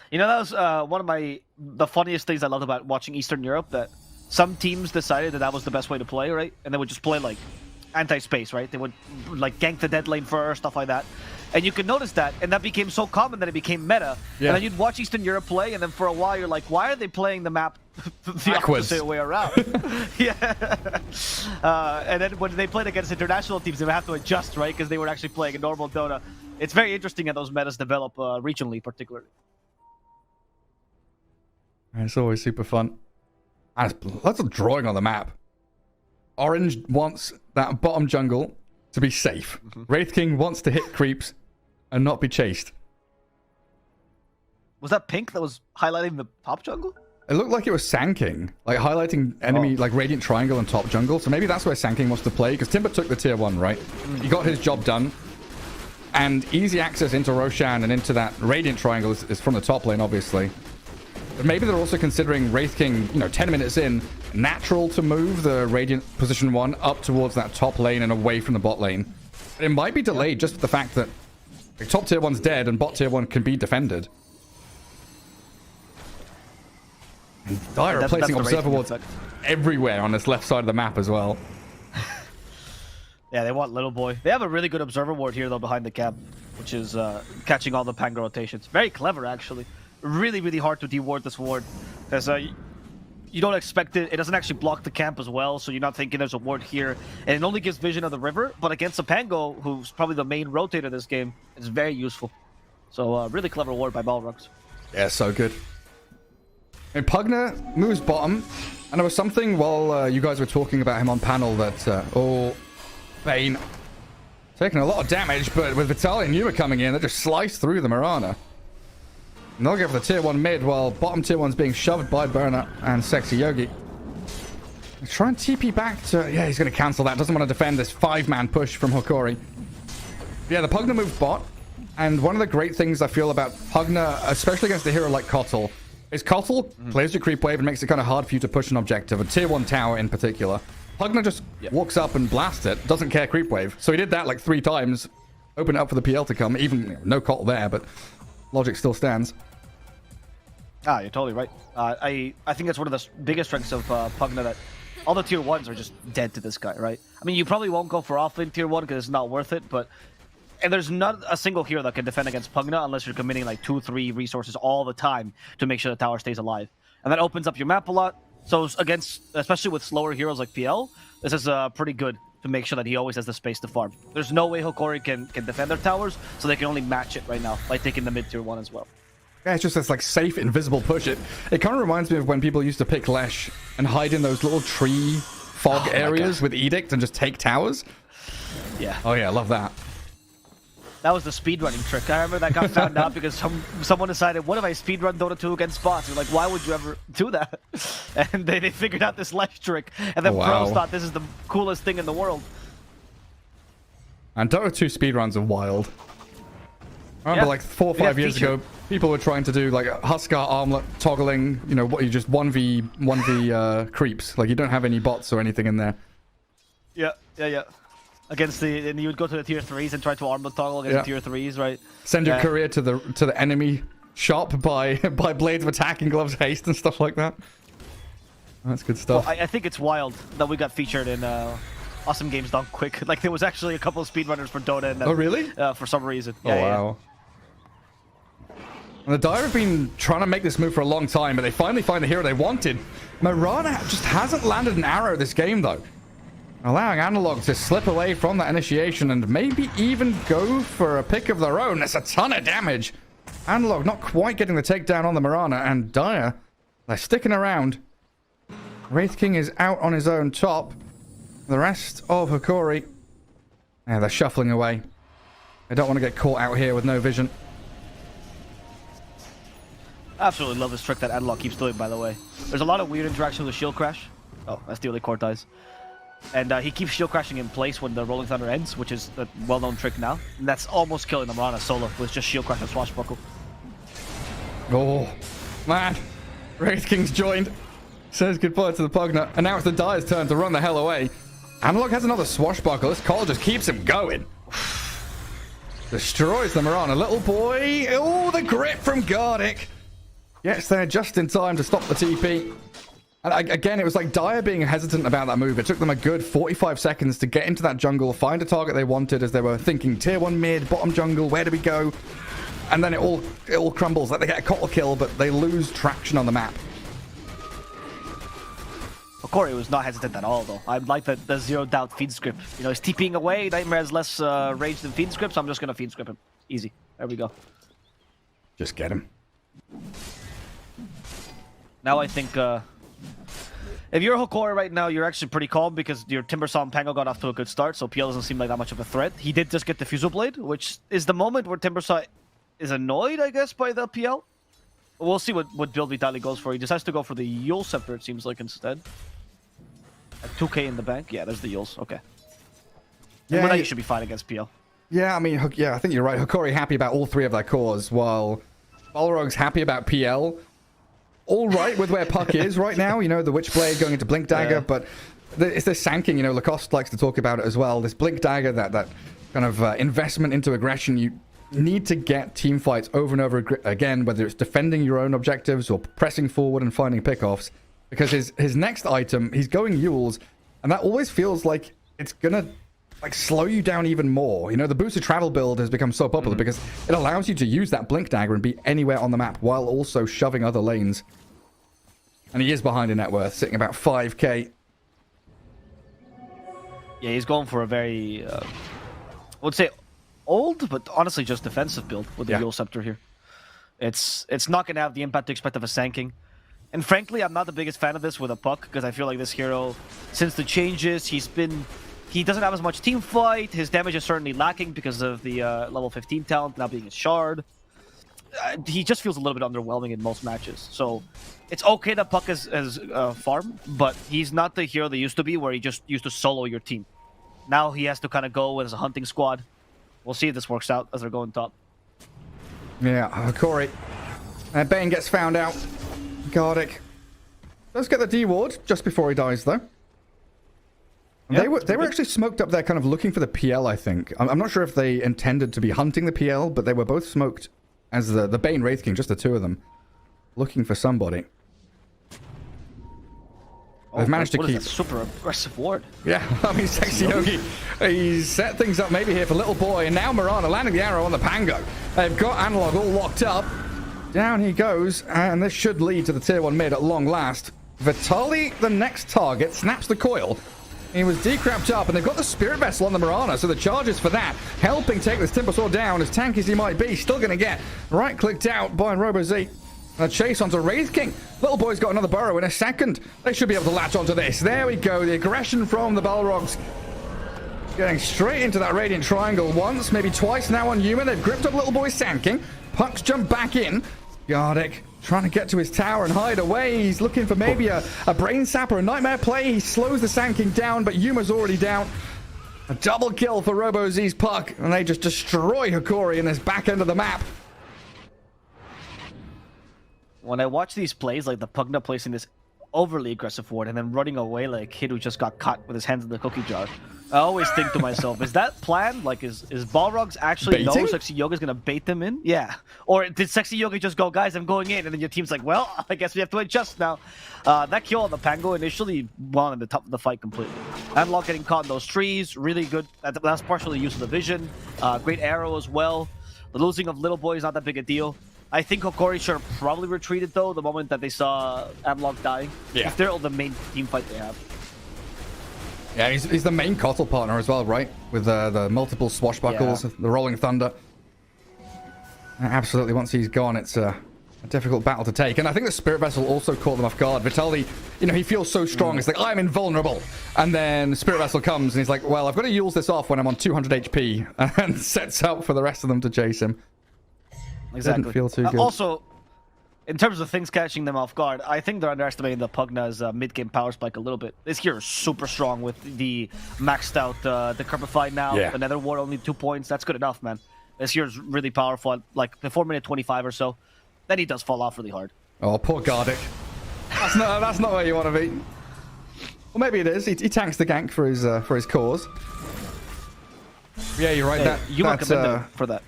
You know, that was one of the funniest things I loved about watching Eastern Europe, that some teams decided that was the best way to play, right? And they would just play, like, anti-space, right? They would, like, gank the dead lane first, stuff like that. And you could notice that, and that became so common that it became meta. Yeah. And then you'd watch Eastern Europe play, and then for a while you're like, why are they playing the map the opposite way around? Yeah. And then when they played against international teams, they would have to adjust, right? Because they were actually playing a normal Dota. It's very interesting how those metas develop regionally, particularly. It's always super fun. And lots of drawing on the map. Orange wants that bottom jungle to be safe. Wraith King wants to hit creeps and not be chased. Was that pink that was highlighting the top jungle? It looked like it was Sand King, like highlighting enemy, like Radiant Triangle and top jungle. So maybe that's where Sand King wants to play, because Timber took the tier 1, right? He got his job done. And easy access into Roshan and into that Radiant Triangle is from the top lane, obviously. But maybe they're also considering Wraith King, you know, 10 minutes in, natural to move the Radiant position 1 up towards that top lane and away from the bot lane. But it might be delayed just with the fact that the top tier 1's dead and bot tier 1 can be defended. And Dire are placing observer wards everywhere on this left side of the map as well. Yeah, they want Little Boy. They have a really good observer ward here, though, behind the camp, which is catching all the Pango rotations. Very clever, actually. Really, really hard to deward this ward, because you don't expect it. It doesn't actually block the camp as well, so you're not thinking there's a ward here. And it only gives vision of the river, but against a Pango, who's probably the main rotator this game, it's very useful. So, really clever ward by Balrog. Yeah, so good. And Pugna moves bottom, and there was something while you guys were talking about him on panel that, Bane taking a lot of damage, but with Vitaly and Yuma coming in, they just slice through the Mirana. And they'll go for the tier 1 mid while bottom tier 1's being shoved by Burner and Sexy Yogi. Try and TP back to... Yeah, he's going to cancel that. Doesn't want to defend this 5-man push from Hokori. Yeah, the Pugna moved bot. And one of the great things I feel about Pugna, especially against a hero like Kotal, is Kotal plays your creep wave and makes it kind of hard for you to push an objective, a tier 1 tower in particular. Pugna just walks up and blasts it, doesn't care creep wave. So he did that like 3 times, open it up for the PL to come, even no Kotal there, but logic still stands. Ah, you're totally right. I think that's one of the biggest strengths of Pugna, that all the tier 1s are just dead to this guy, right? I mean, you probably won't go for offlane tier 1 because it's not worth it, but... And there's not a single hero that can defend against Pugna unless you're committing like 2-3 resources all the time to make sure the tower stays alive. And that opens up your map a lot. So against, especially with slower heroes like PL, this is pretty good to make sure that he always has the space to farm. There's no way Hokori can defend their towers, so they can only match it right now by taking the mid tier 1 as well. Yeah, it's just this like safe, invisible push. It kind of reminds me of when people used to pick Lesh and hide in those little tree fog areas with Edict and just take towers. Yeah. Oh yeah, I love that. That was the speedrunning trick. I remember that got found out because someone decided, what if I speedrun Dota 2 against bots? You're like, why would you ever do that? And they figured out this Lesh trick. And then pros thought this is the coolest thing in the world. And Dota 2 speedruns are wild. I remember like 4 or 5 years ago, people were trying to do like a Huskar armlet toggling, you know, what you just 1v creeps. Like you don't have any bots or anything in there. Yeah. Against and you would go to the tier 3s and try to armlet toggle against the tier 3s, right? Send your courier to the enemy shop, buy blades of attack and gloves haste and stuff like that. That's good stuff. Well, I think it's wild that we got featured in Awesome Games Done Quick. Like there was actually a couple of speedrunners for Dota. And, oh really? For some reason. Oh wow. And the Dire have been trying to make this move for a long time, but they finally find the hero they wanted. Mirana just hasn't landed an arrow this game, though. Allowing Analog to slip away from that initiation and maybe even go for a pick of their own. That's a ton of damage. Analog not quite getting the takedown on the Mirana, and Dire, they're sticking around. Wraith King is out on his own top. The rest of Hokori, yeah, they're shuffling away. They don't want to get caught out here with no vision. Absolutely love this trick that Analog keeps doing, by the way. There's a lot of weird interaction with Shield Crash. Oh, that's the only core dies. And he keeps shield crashing in place when the Rolling Thunder ends, which is a well-known trick now. And that's almost killing the Mirana solo with just shield crash and swashbuckle. Oh, man. Wraith King's joined. Says goodbye to the Pugner. And now it's the Dire's turn to run the hell away. Analog has another swashbuckle. This call just keeps him going. Destroys the Mirana. Little boy. Oh, the grip from Gardic. Gets there just in time to stop the TP. And again, it was like Dire being hesitant about that move. It took them a good 45 seconds to get into that jungle, find a target they wanted as they were thinking tier 1 mid, bottom jungle, where do we go? And then it all crumbles. Like they get a Kotl kill, but they lose traction on the map. Hokori was not hesitant at all, though. I like the zero doubt feed script. You know, he's TPing away. Nightmare has less rage than feed script, so I'm just going to feed script him. Easy. There we go. Just get him. Now I think... if you're Hokori right now, you're actually pretty calm because your Timbersaw and Pango got off to a good start, so PL doesn't seem like that much of a threat. He did just get the Fusel Blade, which is the moment where Timbersaw is annoyed, I guess, by the PL. We'll see what build Vitaly goes for. He decides to go for the Yule Scepter, it seems like, instead. At 2k in the bank. Yeah, there's the Yules. Okay. Yeah, you should be fine against PL. Yeah, I mean, yeah, I think you're right. Hokori happy about all three of their cores, while Balrog's happy about PL. All right with where Puck is right now, you know, the Witchblade going into Blink Dagger, but it's this Sanking, you know, Lacoste likes to talk about it as well. This Blink Dagger, that kind of investment into aggression, you need to get team fights over and over again, whether it's defending your own objectives or pressing forward and finding pickoffs, because his next item, he's going Yules, and that always feels like it's gonna like slow you down even more. You know, the boosted travel build has become so popular because it allows you to use that Blink Dagger and be anywhere on the map while also shoving other lanes. And he is behind in net worth, sitting about 5k. Yeah, he's going for a very, I would say, old, but honestly just defensive build with the Yule Scepter here. It's not going to have the impact to expect of a Sanking. And frankly, I'm not the biggest fan of this with a Puck, because I feel like this hero, since the changes, he doesn't have as much team fight. His damage is certainly lacking because of the level 15 talent now being his shard. He just feels a little bit underwhelming in most matches. So it's okay that Puck is farm, but he's not the hero they used to be, where he just used to solo your team. Now he has to kind of go as a hunting squad. We'll see if this works out as they're going top. Yeah, Hokori. Bane gets found out. Gardic does get the D ward just before he dies, though. Yeah, they were actually smoked up there, kind of looking for the PL, I think. I'm not sure if they intended to be hunting the PL, but they were both smoked as the Bane Wraith King, just the two of them, looking for somebody. They've managed to keep... super aggressive ward. Yeah, I mean, Sexy Yogi, he's set things up maybe here for Little Boy, and now Mirana landing the arrow on the Pango. They've got Analog all locked up. Down he goes, and this should lead to the tier 1 mid at long last. Vitaly, the next target, snaps the coil. He was decrapped up, and they've got the Spirit Vessel on the Mirana, so the charges for that, helping take this Timbersaw down, as tanky as he might be, still going to get right-clicked out by RoboZ. A chase onto Wraith King. Little Boy's got another burrow in a second. They should be able to latch onto this. There we go, the aggression from the Balrogs. Getting straight into that Radiant Triangle once, maybe twice now on Human. They've gripped up Little Boy Sanking. Puck's jumped back in. Gardic trying to get to his tower and hide away. He's looking for maybe a Brain Sap or a Nightmare play. He slows the Sanking down, but Yuma's already down. A double kill for RoboZ's Puck, and they just destroy Hokori in this back end of the map. When I watch these plays, like the Pugna placing this overly aggressive ward and then running away like a kid who just got caught with his hands in the cookie jar, I always think to myself, is that planned? Like, is Balrogs actually know Sexy Yoga's gonna bait them in? Yeah. Or did Sexy Yoga just go, guys, I'm going in, and then your team's like, well, I guess we have to adjust now. That kill on the Pango initially won in the top of the fight completely. Analog getting caught in those trees, really good. That's partially use of the vision. Great arrow as well. The losing of Little Boy is not that big a deal. I think Hokori should have probably retreated, though, the moment that they saw Analog dying. Yeah. If they're the main team fight they have. Yeah, he's the main Kotl partner as well, right? With the multiple swashbuckles, the Rolling Thunder. Absolutely, once he's gone, it's a difficult battle to take. And I think the Spirit Vessel also caught them off guard. Vitaly, you know, he feels so strong. It's like, I'm invulnerable. And then Spirit Vessel comes, and he's like, well, I've got to use this off when I'm on 200 HP. And sets up for the rest of them to chase him. Exactly. Didn't feel too good. Also, in terms of things catching them off guard, I think they're underestimating the Pugna's mid-game power spike a little bit. This hero is super strong with the maxed out Decrepify now. Yeah. The Nether Ward only 2 points. That's good enough, man. This hero's really powerful, like before minute 25 or so. Then he does fall off really hard. Oh, poor Gardic. That's not where you want to be. Well, maybe it is. He tanks the gank for his cause. Yeah, you're right. Hey, you recommend him for that.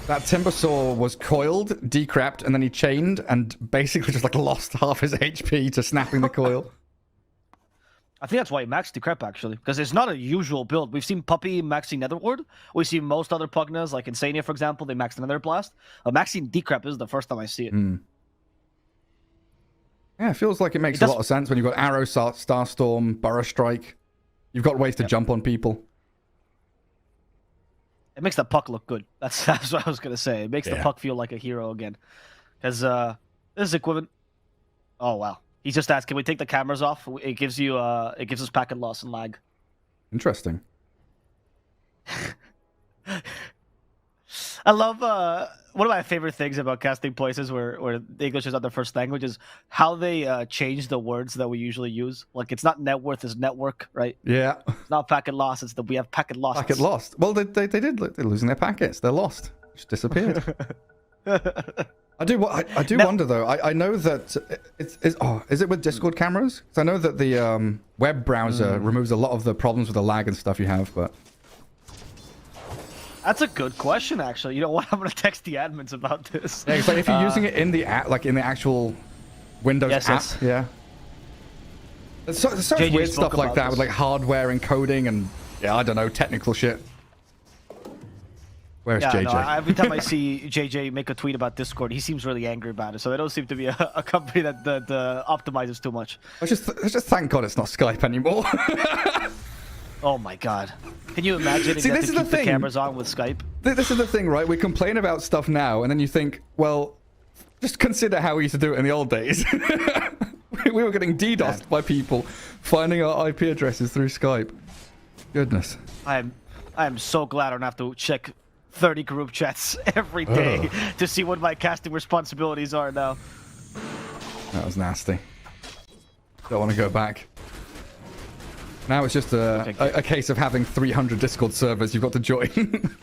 That Timbersaw was coiled, decrapped, and then he chained and basically just like lost half his HP to snapping the coil. I think that's why he maxed Decrep, actually, because it's not a usual build. We've seen Puppey maxing Nether Ward. We see most other Pugnas, like Insania, for example, they maxed Nether Blast. Maxing Decrep is the first time I see it. Yeah, it feels like it makes a lot of sense when you've got Arrow, Starstorm, Burrow Strike. You've got ways to jump on people. It makes the puck look good. That's what I was going to say. It makes the puck feel like a hero again. Because this is equivalent. Oh, wow. He just asked, can we take the cameras off? It gives us packet loss and lag. Interesting. I love one of my favorite things about casting places where English is not their first language is how they change the words that we usually use. Like it's not net worth, it's network, right? Yeah. It's not packet loss, it's that we have packet loss. Packet lost. Well, they did. They're losing their packets. They're lost. Just disappeared. I do wonder though. I know that is it with Discord cameras? Because I know that the web browser removes a lot of the problems with the lag and stuff you have, but. That's a good question, actually. You know what? I'm gonna text the admins about this. Yeah, it's like if you're using it in the app, like in the actual Windows app, yeah. There's so much weird stuff like that with like hardware encoding and I don't know, technical shit. Where's JJ? No, every time I see JJ make a tweet about Discord, he seems really angry about it. So they don't seem to be a company that optimizes too much. Let's just thank God it's not Skype anymore. Oh my God. Can you imagine if you have to keep the cameras on with Skype? This is the thing, right? We complain about stuff now, and then you think, well, just consider how we used to do it in the old days. We were getting DDoSed by people finding our IP addresses through Skype. Goodness. I am so glad I don't have to check 30 group chats every day to see what my casting responsibilities are now. That was nasty. Don't want to go back. Now it's just a case of having 300 Discord servers you've got to join.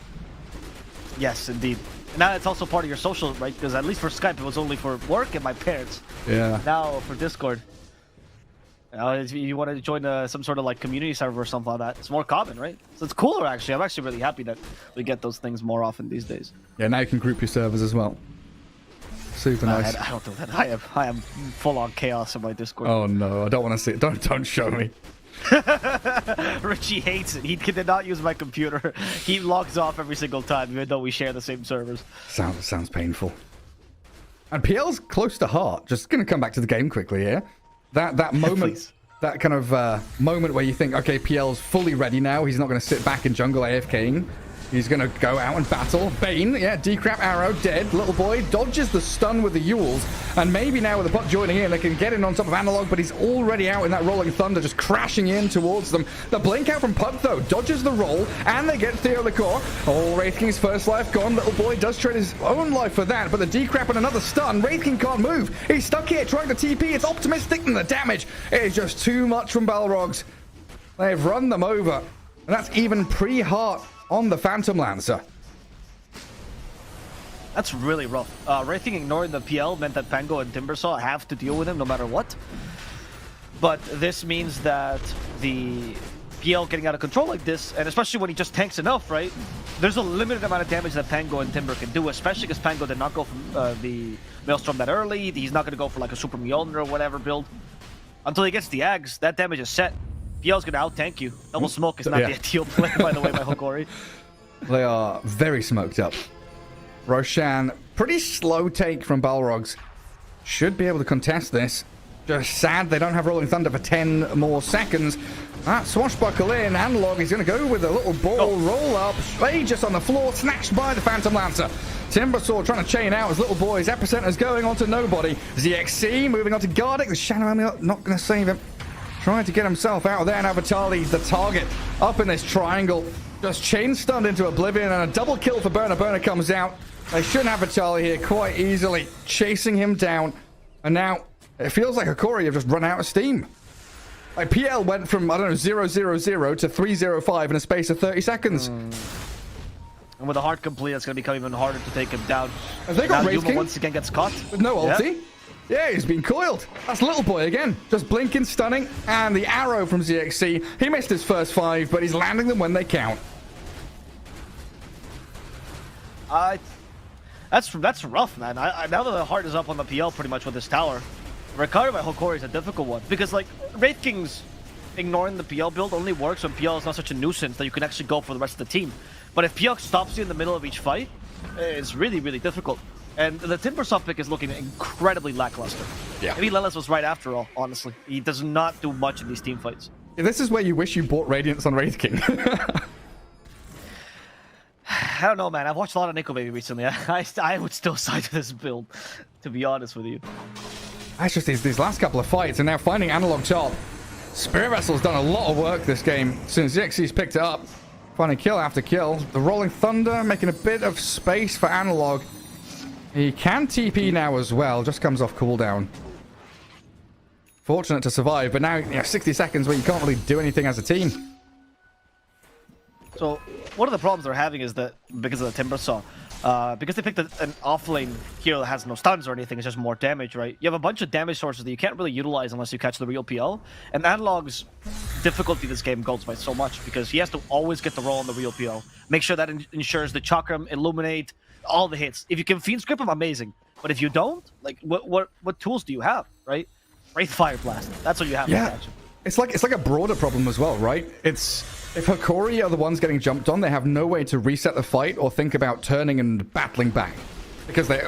Yes, indeed. Now it's also part of your social, right? Because at least for Skype, it was only for work and my parents. Yeah. Now for Discord, if you want to join some sort of like community server or something like that, it's more common, right? So it's cooler, actually. I'm actually really happy that we get those things more often these days. Yeah, now you can group your servers as well. Super nice. I don't do that. I am full on chaos in my Discord. Oh no, I don't want to see it. Don't show me. Richie hates it. He did not use my computer. He logs off every single time, even though we share the same servers. Sounds painful. And PL's close to heart. Just gonna come back to the game quickly here. That moment, that kind of moment where you think, okay, PL's fully ready now. He's not gonna sit back in jungle AFKing. He's going to go out and battle. Bane, decrap arrow, dead. Little boy dodges the stun with the Yules. And maybe now with the puck joining in, they can get in on top of Analog, but he's already out in that Rolling Thunder, just crashing in towards them. The blink out from Puck, though, dodges the roll, and they get Theo the core. Oh, Wraith King's first life gone. Little boy does trade his own life for that, but the decrap and another stun. Wraith King can't move. He's stuck here trying to TP. It's optimistic, and the damage is just too much from Balrogs. They've run them over. And that's even pre-heart on the Phantom Lancer. That's really rough. Wraith King ignoring the PL meant that Pango and Timbersaw have to deal with him no matter what. But this means that the PL getting out of control like this, and especially when he just tanks enough, right? There's a limited amount of damage that Pango and Timber can do, especially because Pango did not go for the Maelstrom that early. He's not going to go for like a Super Mjolnir or whatever build. Until he gets the Ags, that damage is set. PL's gonna out-tank you. Double smoke is not the ideal play, by the way, by Hokori. They are very smoked up. Roshan, pretty slow take from Balrogs. Should be able to contest this. Just sad they don't have Rolling Thunder for 10 more seconds. That swashbuckle in. Analog is going to go with a little ball roll up. Just on the floor, snatched by the Phantom Lancer. Timbersaw trying to chain out his little boys. Epicenter's going on to nobody. ZXC moving on to Gardic. The Shadow Amulet not going to save him. Trying to get himself out of there. Now Vitali, the target, up in this triangle. Just chain stunned into oblivion, and a double kill for Burner. Burner comes out. They should have a Charlie here quite easily, chasing him down. And now it feels like Hokori have just run out of steam. Like PL went from, I don't know, 0-0-0 to 3-0-5 in a space of 30 seconds. And with a hard complete, it's going to become even harder to take him down. Have they got Wraith King? Once again gets caught. With no ulti? Yeah, he's been coiled. That's Little Boy again. Just blinking, stunning. And the arrow from ZXC. He missed his first 5, but he's landing them when they count. That's rough, man. Now that the heart is up on the PL pretty much with this tower, recovery by Hokori is a difficult one. Because, like, Wraith King's ignoring the PL build only works when PL is not such a nuisance that you can actually go for the rest of the team. But if PL stops you in the middle of each fight, it's really, really difficult. And the Timbersaw pick is looking incredibly lackluster. Yeah. Maybe Lelis was right after all, honestly. He does not do much in these team fights. Yeah, this is where you wish you bought Radiance on Wraith King. I don't know, man. I've watched a lot of Nico Baby recently. I would still side to this build, to be honest with you. That's just these last couple of fights, and now finding Analog Chop. Spirit Vessel's done a lot of work this game since ZXC's picked it up. Finding kill after kill. The Rolling Thunder making a bit of space for Analog. He can TP now as well, just comes off cooldown. Fortunate to survive, but now 60 seconds where you can't really do anything as a team. So, one of the problems they're having is that, because of the Timbersaw, because they picked an offlane hero that has no stuns or anything, it's just more damage, right? You have a bunch of damage sources that you can't really utilize unless you catch the real PL. And Analog's difficulty this game goes by so much, because he has to always get the roll on the real PL. Make sure that ensures the Chakram, Illuminate, all the hits. If you can Fiend Script him, amazing. But if you don't, like, what tools do you have, right? Wraith Fire Blast. That's what you have to catch him. It's like a broader problem as well, right? If Hokori are the ones getting jumped on, they have no way to reset the fight or think about turning and battling back. Because they,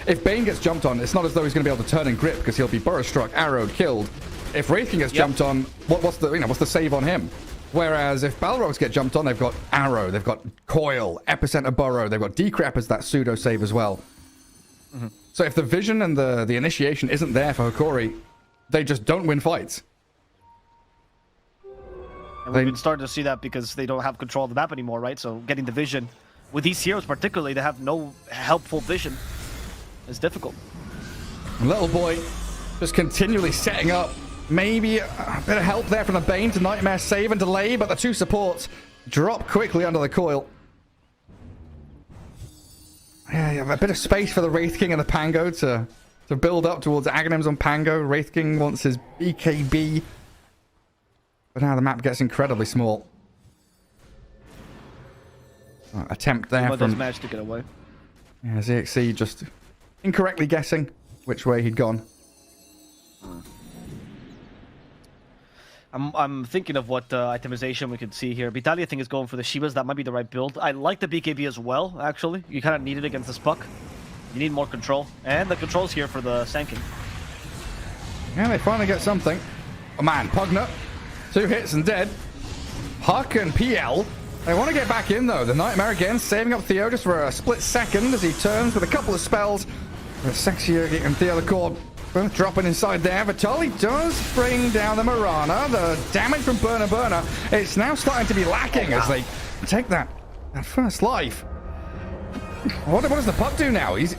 if Bane gets jumped on, it's not as though he's going to be able to turn and grip, because he'll be burrow struck, arrowed, killed. If Wraith King gets jumped on, what's the save on him? Whereas if Balrogs get jumped on, they've got arrow, they've got coil, epicenter burrow, they've got decrep as that pseudo save as well. So if the vision and the initiation isn't there for Hokori, they just don't win fights. And we've been starting to see that because they don't have control of the map anymore, right? So getting the vision, with these heroes particularly, they have no helpful vision. It's difficult. Little Boy just continually setting up. Maybe a bit of help there from the Bane to Nightmare save and delay, but the two supports drop quickly under the coil. Yeah, you have a bit of space for the Wraith King and the Pango to build up towards Aghanims on Pango. Wraith King wants his BKB. But now the map gets incredibly small. Attempt there from... managed to get away. Yeah, ZXC just incorrectly guessing which way he'd gone. I'm thinking of what itemization we could see here. Vitaly, I think, is going for the Shivas. That might be the right build. I like the BKB as well, actually. You kind of need it against this puck. You need more control. And the control's here for the Sanking. Yeah, they finally get something. Oh man, Pugner. 2 hits and dead. Huck and PL. They want to get back in, though. The Nightmare again, saving up Theo just for a split second as he turns with a couple of spells. Sexier and Theo the Cord both dropping inside there. Vitaly does bring down the Mirana. The damage from Burner. It's now starting to be lacking as they take that first life. What does the puck do now? He's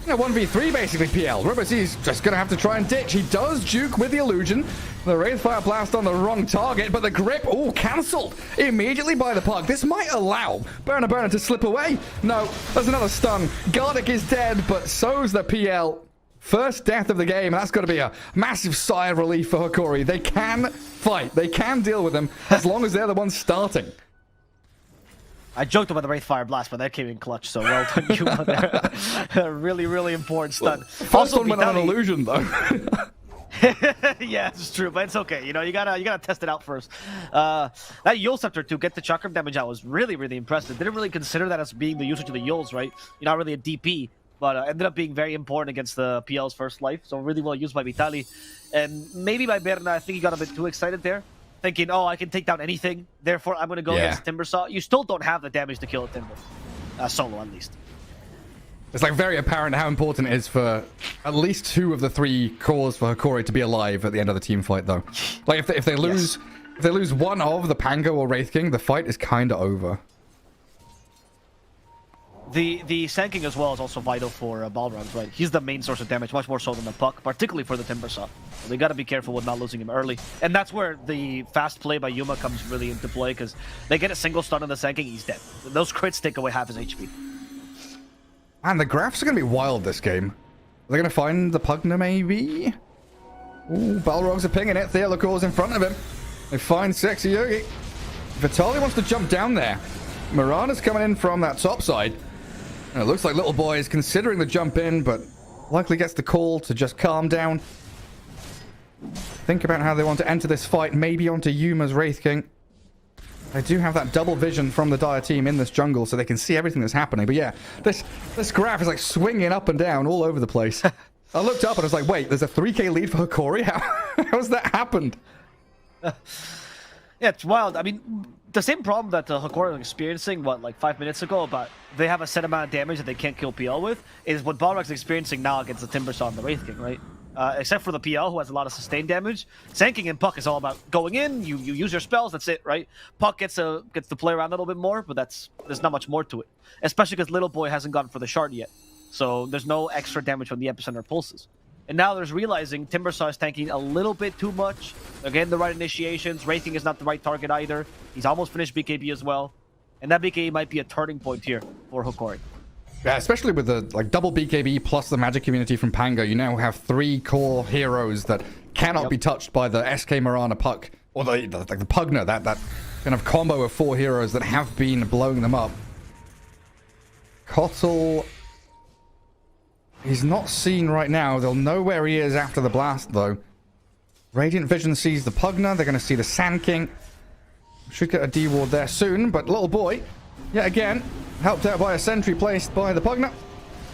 1v3 basically, PL. Rubber's just going to have to try and ditch. He does juke with the illusion. The Wraithfire Blast on the wrong target, but the grip, cancelled immediately by the puck. This might allow Burner to slip away. No, there's another stun. Gardic is dead, but so's the PL. First death of the game, and that's got to be a massive sigh of relief for Hokori. They can fight. They can deal with them as long as they're the ones starting. I joked about the Wraithfire Blast, but that came in clutch, so well done, you on there. Really, really important stun. First one went on an illusion, though. Yeah, it's true, but it's okay. You gotta test it out first. That Yule Scepter to get the Chakram damage out was really, really impressive. Didn't really consider that as being the usage of the Yules, right? You're not really a DP, but ended up being very important against the PL's first life. So really well used by Vitaly, and maybe by Berna. I think he got a bit too excited there, thinking, "Oh, I can take down anything. Therefore, I'm gonna go against Timbersaw." You still don't have the damage to kill a Timber, solo at least. It's like very apparent how important it is for at least 2 of the 3 cores for Hokori to be alive at the end of the team fight, though. Like if they lose, if they lose one of the Pango or Wraith King, the fight is kind of over. The Sanking as well is also vital for Balrog, right? He's the main source of damage, much more so than the Puck, particularly for the Timbersaw. So they got to be careful with not losing him early. And that's where the fast play by Yuma comes really into play, because they get a single stun on the Sanking, he's dead. Those crits take away half his HP. And the graphs are going to be wild this game. Are they going to find the Pugna, maybe? Ooh, Balrogs are pinging it. Theolocor's in front of him. They find Sexy Yogi. Vitaly wants to jump down there. Mirana's coming in from that top side. And it looks like Little Boy is considering the jump in, but likely gets the call to just calm down. Think about how they want to enter this fight, maybe onto Yuma's Wraith King. They do have that double vision from the Dire team in this jungle, so they can see everything that's happening. But yeah, this graph is like swinging up and down all over the place. I looked up and I was like, wait, there's a 3k lead for Hokori? How's that happened? Yeah, it's wild. I mean, the same problem that Hokori was experiencing, like 5 minutes ago, but they have a set amount of damage that they can't kill PL with, is what Balrog's experiencing now against the Timbersaw and the Wraith King, right? Except for the PL, who has a lot of sustained damage. Sanking and Puck is all about going in, you use your spells, that's it, right? Puck gets to play around a little bit more, but there's not much more to it. Especially because Little Boy hasn't gone for the shard yet. So there's no extra damage from the epicenter pulses. And now there's realizing Timbersaw is tanking a little bit too much. They're getting the right initiations. Wraithing is not the right target either. He's almost finished BKB as well. And that BKB might be a turning point here for Hokori. Yeah, especially with the double BKB plus the magic community from Pango, you now have 3 core heroes that cannot be touched by the SK Mirana Puck, or the Pugna, that kind of combo of 4 heroes that have been blowing them up. Kotl, he's not seen right now. They'll know where he is after the blast, though. Radiant Vision sees the Pugna. They're going to see the Sand King. Should get a D-ward there soon, but Little Boy, yet again, helped out by a sentry placed by the Pugna.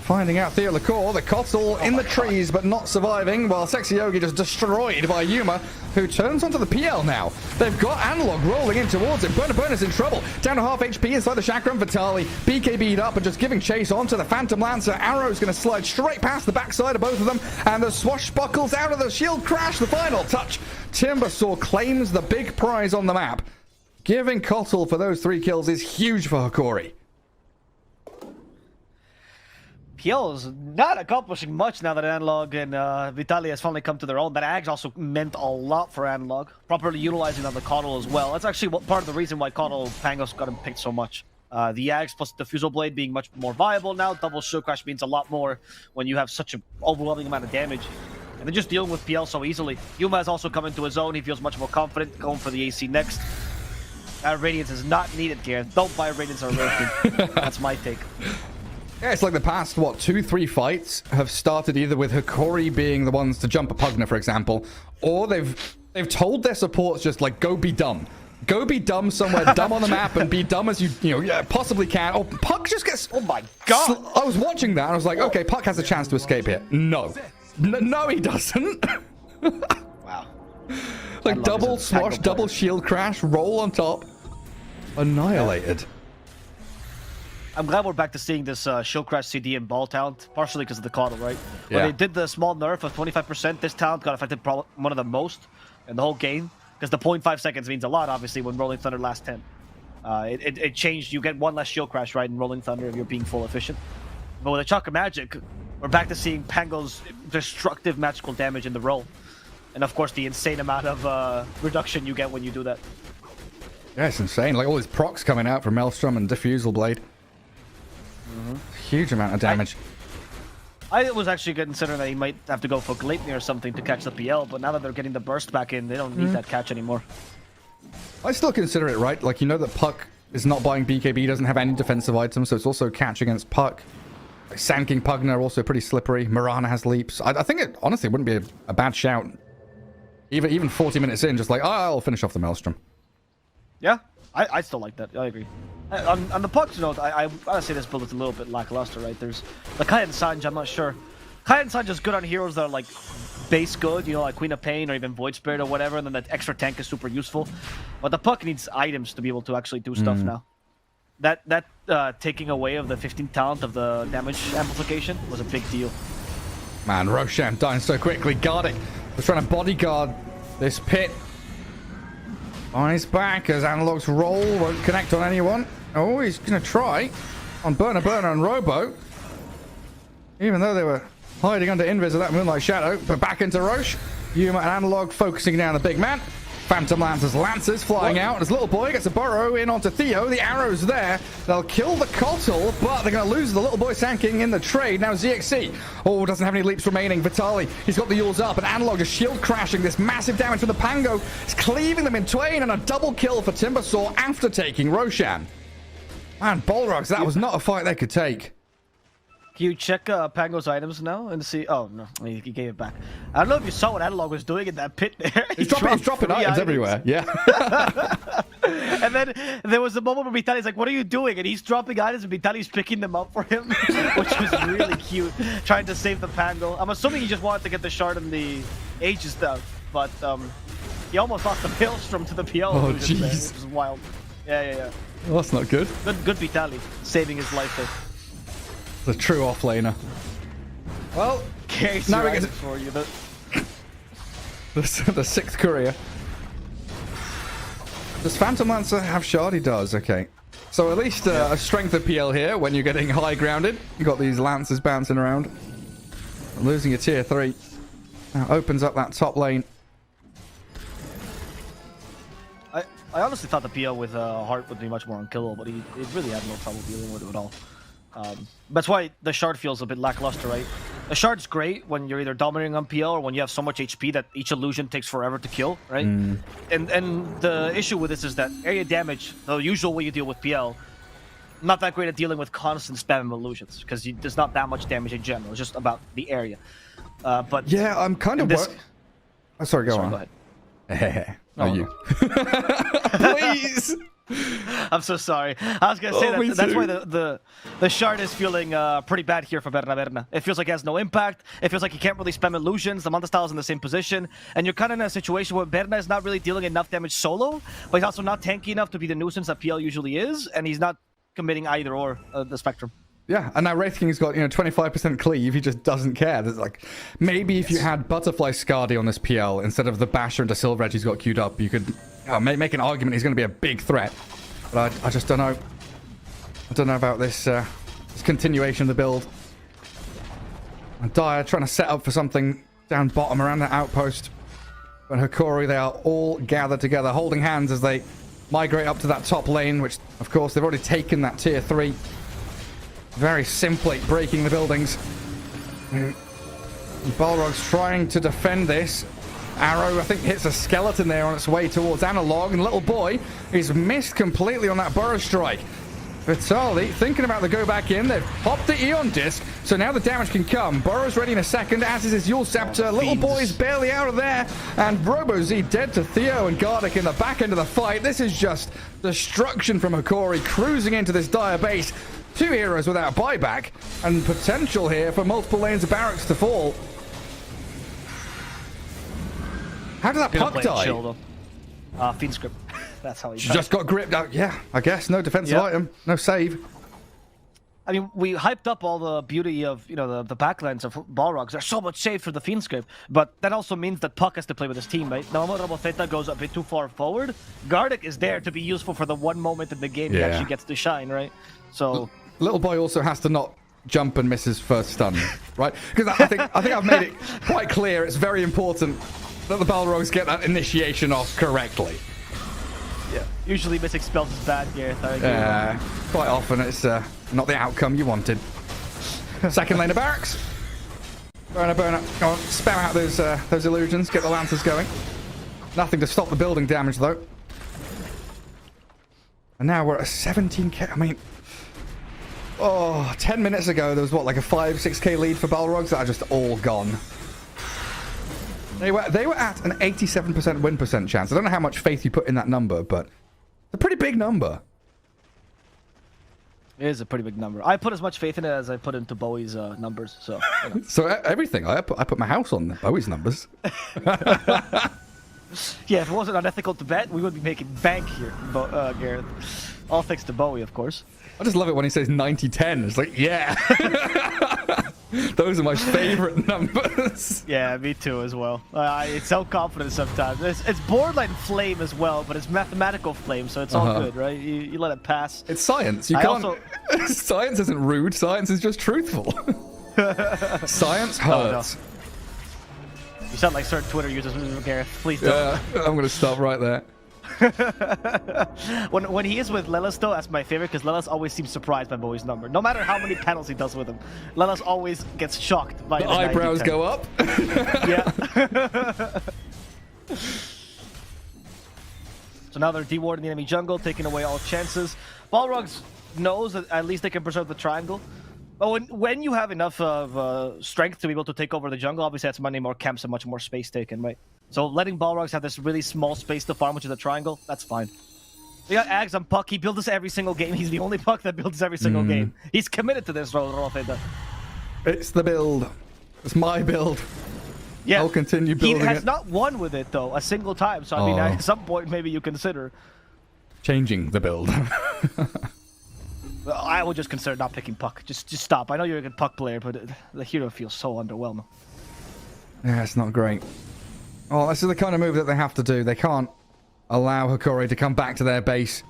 Finding out Theolocor, the Kotl in the trees, but not surviving, while Sexy Yogi just destroyed by Yuma, who turns onto the PL now. They've got Analog rolling in towards him. Burner's in trouble. Down to half HP inside the Chakram. Vitaly BKB'd up and just giving chase onto the Phantom Lancer. Arrow's going to slide straight past the backside of both of them, and the swashbuckles out of the shield crash. The final touch. Timbersaw claims the big prize on the map. Giving Kotl for those 3 kills is huge for Hokori. PL is not accomplishing much now that Analog and Vitaly has finally come to their own. That Ags also meant a lot for Analog. Properly utilizing on the Kotl as well. That's actually part of the reason why Kotl Pangos got him picked so much. The Ags plus the Diffusal Blade being much more viable now. Double Shield Crash means a lot more when you have such an overwhelming amount of damage. And they're just dealing with PL so easily. Yuma has also come into his own. He feels much more confident going for the AC next. Radiance is not needed, Gareth. Don't buy Radiance or Radiant. That's my take. Yeah, it's like the past, 2-3 fights have started either with Hokori being the ones to jump a Pugna, for example, or they've told their supports just like, go be dumb. Go be dumb somewhere dumb on the map and be dumb as you possibly can. Oh, Puck just gets... Oh my god! I was watching that and I was like, okay, Puck has a chance to escape here. No, he doesn't. Wow. Like double swash, double shield crash, roll on top. Annihilated. I'm glad we're back to seeing this Shield Crash CD and ball talent, partially because of the Kotl, right? Yeah. When they did the small nerf of 25%, this talent got affected one of the most in the whole game, because the 0.5 seconds means a lot, obviously, when Rolling Thunder lasts 10. It changed. You get 1 less Shield Crash, right, in Rolling Thunder if you're being full efficient. But with the Chakra Magic, we're back to seeing Pango's destructive magical damage in the roll. And of course, the insane amount of reduction you get when you do that. Yeah, it's insane. Like all these procs coming out from Maelstrom and Diffusal Blade. Huge amount of damage. I was actually considering that he might have to go for Gleipnir or something to catch the PL, but now that they're getting the burst back in, they don't need that catch anymore. I still consider it, right? Like, you know that Puck is not buying BKB, doesn't have any defensive items, so it's also catch against Puck. Like, Sand King Pugna are also pretty slippery. Mirana has leaps. I think it, honestly, wouldn't be a bad shout. Even 40 minutes in, just like, oh, I'll finish off the Maelstrom. Yeah, I still like that. I agree. On the Puck's note, I gotta say this build is a little bit lackluster, right? There's the Kai and Sanj, I'm not sure. Kai and Sanj is good on heroes that are like base good, you know, like Queen of Pain or even Void Spirit or whatever, and then that extra tank is super useful. But the Puck needs items to be able to actually do stuff now. That taking away of the 15th talent of the damage amplification was a big deal. Man, Roshan dying so quickly. Guard it. We're trying to bodyguard this pit. Eyes back as Analog's roll won't connect on anyone. Oh, he's going to try. on Burner and Robo. Even though they were hiding under invis of that Moonlight Shadow. But back into Roche. Yuma and Analog focusing down the big man. Phantom Lances flying out. This little boy gets a burrow in onto Theo. The arrow's there. They'll kill the Kotal, but they're going to lose the little boy Sanking in the trade. Now ZXC. Oh, doesn't have any leaps remaining. Vitali, he's got the Yules up. And Analog just shield crashing. This massive damage from the Pango. It's cleaving them in twain. And a double kill for Timbersaw after taking Roshan. Man, Balrogs, that was not a fight they could take. Can you check Pango's items now and see? Oh no, he gave it back. I don't know if you saw what Analog was doing in that pit there. He's dropping items everywhere. Yeah. And then there was a moment where Vitali's like, "What are you doing?" And he's dropping items, and Vitali's picking them up for him, which was really cute. Trying to save the Pango. I'm assuming he just wanted to get the shard and the Aegis down, but he almost lost the Maelstrom to the PL. Oh jeez, which is wild. Yeah. Well, that's not good. Good Vitali, saving his life there. The true offlaner. Well, now we get for you. The sixth courier. Does Phantom Lancer have shard? He does. Okay. So at least a strength of PL here when you're getting high grounded. You got these Lancers bouncing around. Losing a tier 3. Now opens up that top lane. I honestly thought the PL with Heart would be much more unkillable, but he really had no trouble dealing with it at all. That's why the shard feels a bit lackluster, right? The shard's great when you're either dominating on PL or when you have so much HP that each illusion takes forever to kill, right? And the issue with this is that area damage, the usual way you deal with PL, not that great at dealing with constant spam of illusions because there's not that much damage in general. It's just about the area. But yeah, I'm kind of oh, sorry, go on. Go ahead. You. Please. I'm so sorry. I was gonna say that's why the shard is feeling pretty bad here for Berna. It feels like it has no impact. It feels like you can't really spam illusions. The Manta style is in the same position, and you're kind of in a situation where Berna is not really dealing enough damage solo, but he's also not tanky enough to be the nuisance that PL usually is, and he's not committing either or the spectrum. Yeah, and now Wraith King's got 25% cleave. He just doesn't care. There's like maybe if you had Butterfly Scardy on this PL instead of the Basher into Silver Edge he's got queued up, you could make an argument he's going to be a big threat. But I just don't know. I don't know about this continuation of the build. And Dire trying to set up for something down bottom around that outpost. But Hokori, they are all gathered together, holding hands as they migrate up to that top lane, which of course they've already taken that tier 3. Very simply breaking the buildings. Balrog's trying to defend this. Arrow, I think, hits a skeleton there on its way towards Analog, and little boy is missed completely on that Burrow strike. Vitali thinking about the go back in. They've popped the Eon disc, so now the damage can come. Burrow's ready in a second, as is his Yule Scepter. Little boy's barely out of there, and RoboZ dead to Theo and Gardic in the back end of the fight. This is just destruction from Hokori, cruising into this Dire base. 2 heroes without buyback, and potential here for multiple lanes of barracks to fall. How did that puck die? Fiend script. That's how he just got gripped out. Yeah, I guess. No defensive item. No save. I mean, we hyped up all the beauty of, the backlands of Balrogs. There's so much save for the Fiend script, but that also means that Puck has to play with his team, right? Now, Roboteta goes a bit too far forward. Gardic is there to be useful for the one moment in the game he actually gets to shine, right? So little boy also has to not jump and miss his first stun, right? Because I think I've made it quite clear. It's very important that the Balrogs get that initiation off correctly. Yeah. Usually missing spells is bad, Gareth. Yeah. Quite often it's not the outcome you wanted. Second lane of barracks. Burner. Go on, spam out those illusions. Get the Lancers going. Nothing to stop the building damage though. And now we're at a 17k. I mean, 10 minutes ago there was what, like a 5-6k lead for Balrogs that are just all gone. They were at an 87% win percent chance. I don't know how much faith you put in that number, but it's a pretty big number. It is a pretty big number. I put as much faith in it as I put into Bowie's numbers. So, so everything. I put my house on Bowie's numbers. Yeah, if it wasn't unethical to bet, we would be making bank here, Gareth. All thanks to Bowie, of course. I just love it when he says 90-10. It's like, yeah. Those are my favorite numbers. Yeah, me too as well. It's self-confidence sometimes. It's borderline flame as well, but it's mathematical flame, so it's all good, right? You let it pass. It's science. You can't. Science isn't rude. Science is just truthful. Science hurts. No. You sound like certain Twitter users, Gareth. Please don't. Yeah, I'm gonna stop right there. when he is with Lelis though, that's my favorite because Lelis always seems surprised by Bowie's number. No matter how many panels he does with him, Lelis always gets shocked by the eyebrows go up. Yeah. So now they're dewarding the enemy jungle, taking away all chances. Balrog knows that at least they can preserve the triangle. But when you have enough of strength to be able to take over the jungle, obviously that's many more camps and much more space taken, right? So letting Balrogs have this really small space to farm, which is a triangle, that's fine. We got Ags on Puck. He builds this every single game. He's the only Puck that builds every single game. He's committed to this, Rolfeda. It's the build. It's my build. Yeah. I'll continue building it. He has not won with it, though, a single time. So, I mean, at some point, maybe you consider changing the build. Well, I would just consider not picking Puck. Just stop. I know you're a good Puck player, but the hero feels so underwhelming. Yeah, it's not great. Oh, this is the kind of move that they have to do. They can't allow Hokori to come back to their base,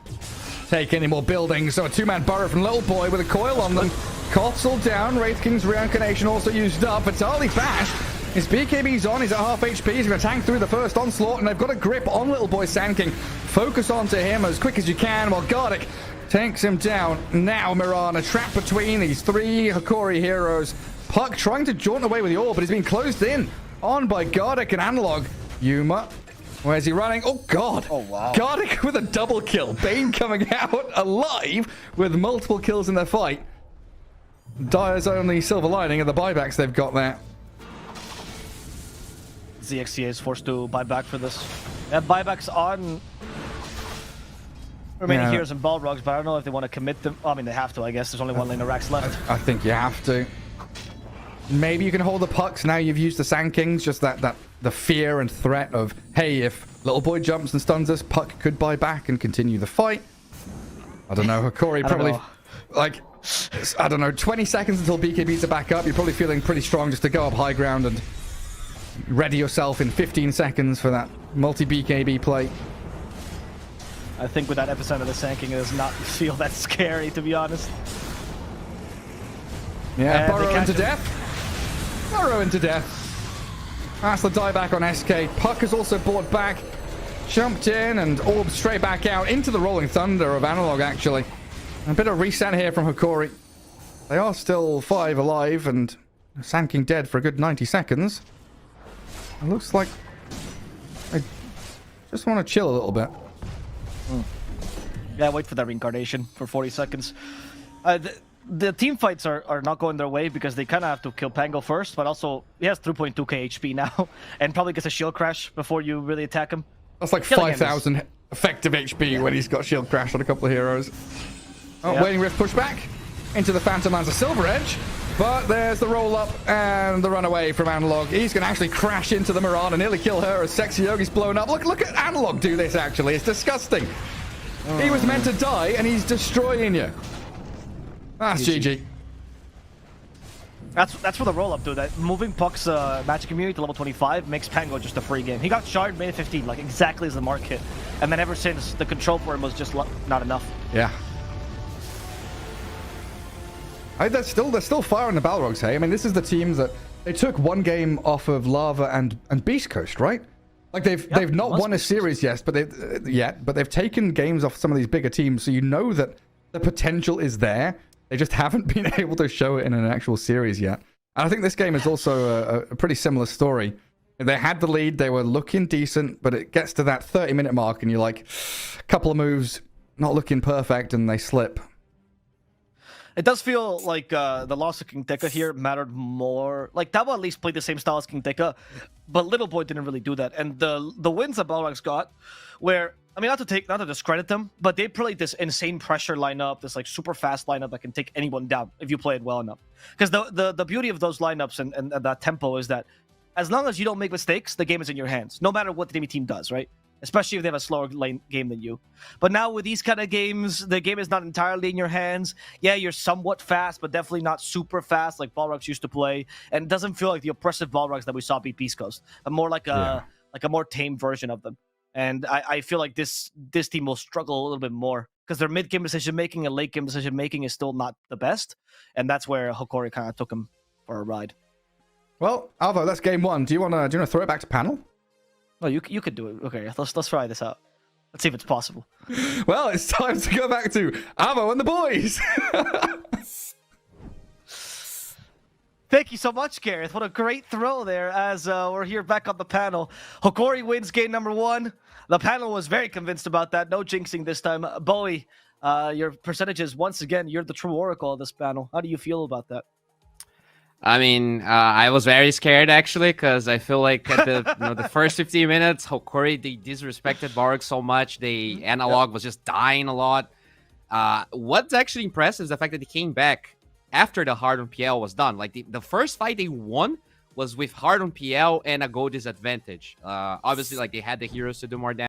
take any more buildings. So a two-man burrow from Little Boy with a coil on them. Koth's all down. Wraith King's reincarnation also used up. Vitality bashed. His BKB's on. He's at half HP. He's going to tank through the first onslaught, and they've got a grip on Little Boy Sand King. Focus onto him as quick as you can while Gardic takes him down. Now Mirana trapped between these three Hokori heroes. Puck trying to jaunt away with the orb, but he's been closed in on by Gardic and Analog. Yuma, where's he running? Oh, God. Oh, wow. Gardic with a double kill. Bane coming out alive with multiple kills in their fight. Dire's only silver lining of the buybacks they've got there. ZXCA is forced to buy back for this. They have buybacks on remaining heroes and Balrogs, but I don't know if they want to commit them. Oh, I mean, they have to, I guess. There's only one lane of racks left. I think you have to. Maybe you can hold the Pucks now you've used the Sand Kings. Just the fear and threat of, hey, if Little Boy jumps and stuns us, Puck could buy back and continue the fight. I don't know. Hokori probably, like, I don't know, 20 seconds until BKBs are back up. You're probably feeling pretty strong just to go up high ground and ready yourself in 15 seconds for that multi-BKB play. I think with that episode of the Sand King, it does not feel that scary, to be honest. Yeah, burrow into death. Burrow into death. That's the dieback on SK. Puck is also brought back. Jumped in and orbed straight back out into the Rolling Thunder of Analog, actually. A bit of reset here from Hokori. They are still 5 alive and Sand King dead for a good 90 seconds. It looks like they just want to chill a little bit. Yeah, wait for that reincarnation for 40 seconds. The team fights are not going their way because they kind of have to kill Pango first, but also he has 3.2k HP now and probably gets a shield crash before you really attack him. That's like 5,000 effective HP when he's got shield crash on a couple of heroes. Oh, Waiting Rift pushback into the Phantom Lands, a Silver Edge, but there's the roll up and the runaway from Analog. He's going to actually crash into the Mirana, nearly kill her as Sexy Yogi's blown up. Look at Analog do this, actually. It's disgusting. He was meant to die and he's destroying you. That's GG. That's for the roll-up, dude. That moving Puck's magic immunity to level 25 makes Pango just a free game. He got shard made 15, like exactly as the mark hit. And then ever since, the control for him was just not enough. Yeah. They're still firing the Balrogs, hey? I mean, this is the team that they took one game off of Lava and Beast Coast, right? Like they've not won a series yet, but they've taken games off some of these bigger teams, so you know that the potential is there. They just haven't been able to show it in an actual series yet. And I think this game is also a pretty similar story. They had the lead, they were looking decent, but it gets to that 30-minute mark and you're like, a couple of moves, not looking perfect, and they slip. It does feel like the loss of King Tekka here mattered more. Like, Tabo at least played the same style as King Tekka, but Little Boy didn't really do that. And the wins that Balrog's got, where, I mean, not to discredit them, but they played this insane pressure lineup, this like super fast lineup that can take anyone down if you play it well enough. Because the beauty of those lineups and that tempo is that as long as you don't make mistakes, the game is in your hands, no matter what the enemy team does, right? especially if they have a slower lane game than you. But now with these kind of games, the game is not entirely in your hands. Yeah, you're somewhat fast, but definitely not super fast like Balrogs used to play. And it doesn't feel like the oppressive Balrogs that we saw beat Peace Coast, but more like a more tame version of them. And I feel like this team will struggle a little bit more because their mid-game decision-making and late-game decision-making is still not the best. And that's where Hokori kind of took him for a ride. Well, Alvo, that's game one. Do you want to throw it back to panel? No, you could do it. Okay, let's try this out. Let's see if it's possible. Well, it's time to go back to Alvo and the boys. Thank you so much, Gareth. What a great throw there as we're here back on the panel. Hokori wins game number 1. The panel was very convinced about that. No jinxing this time. Bowie, your percentages, once again, you're the true oracle of this panel. How do you feel about that? I mean, I was very scared actually because I feel like at the the first 15 minutes, Hokori, they disrespected Balrog so much. The analog was just dying a lot. What's actually impressive is the fact that they came back after the hard on PL was done. Like the first fight they won was with hard on PL and a gold disadvantage. Obviously, like they had the heroes to do more damage.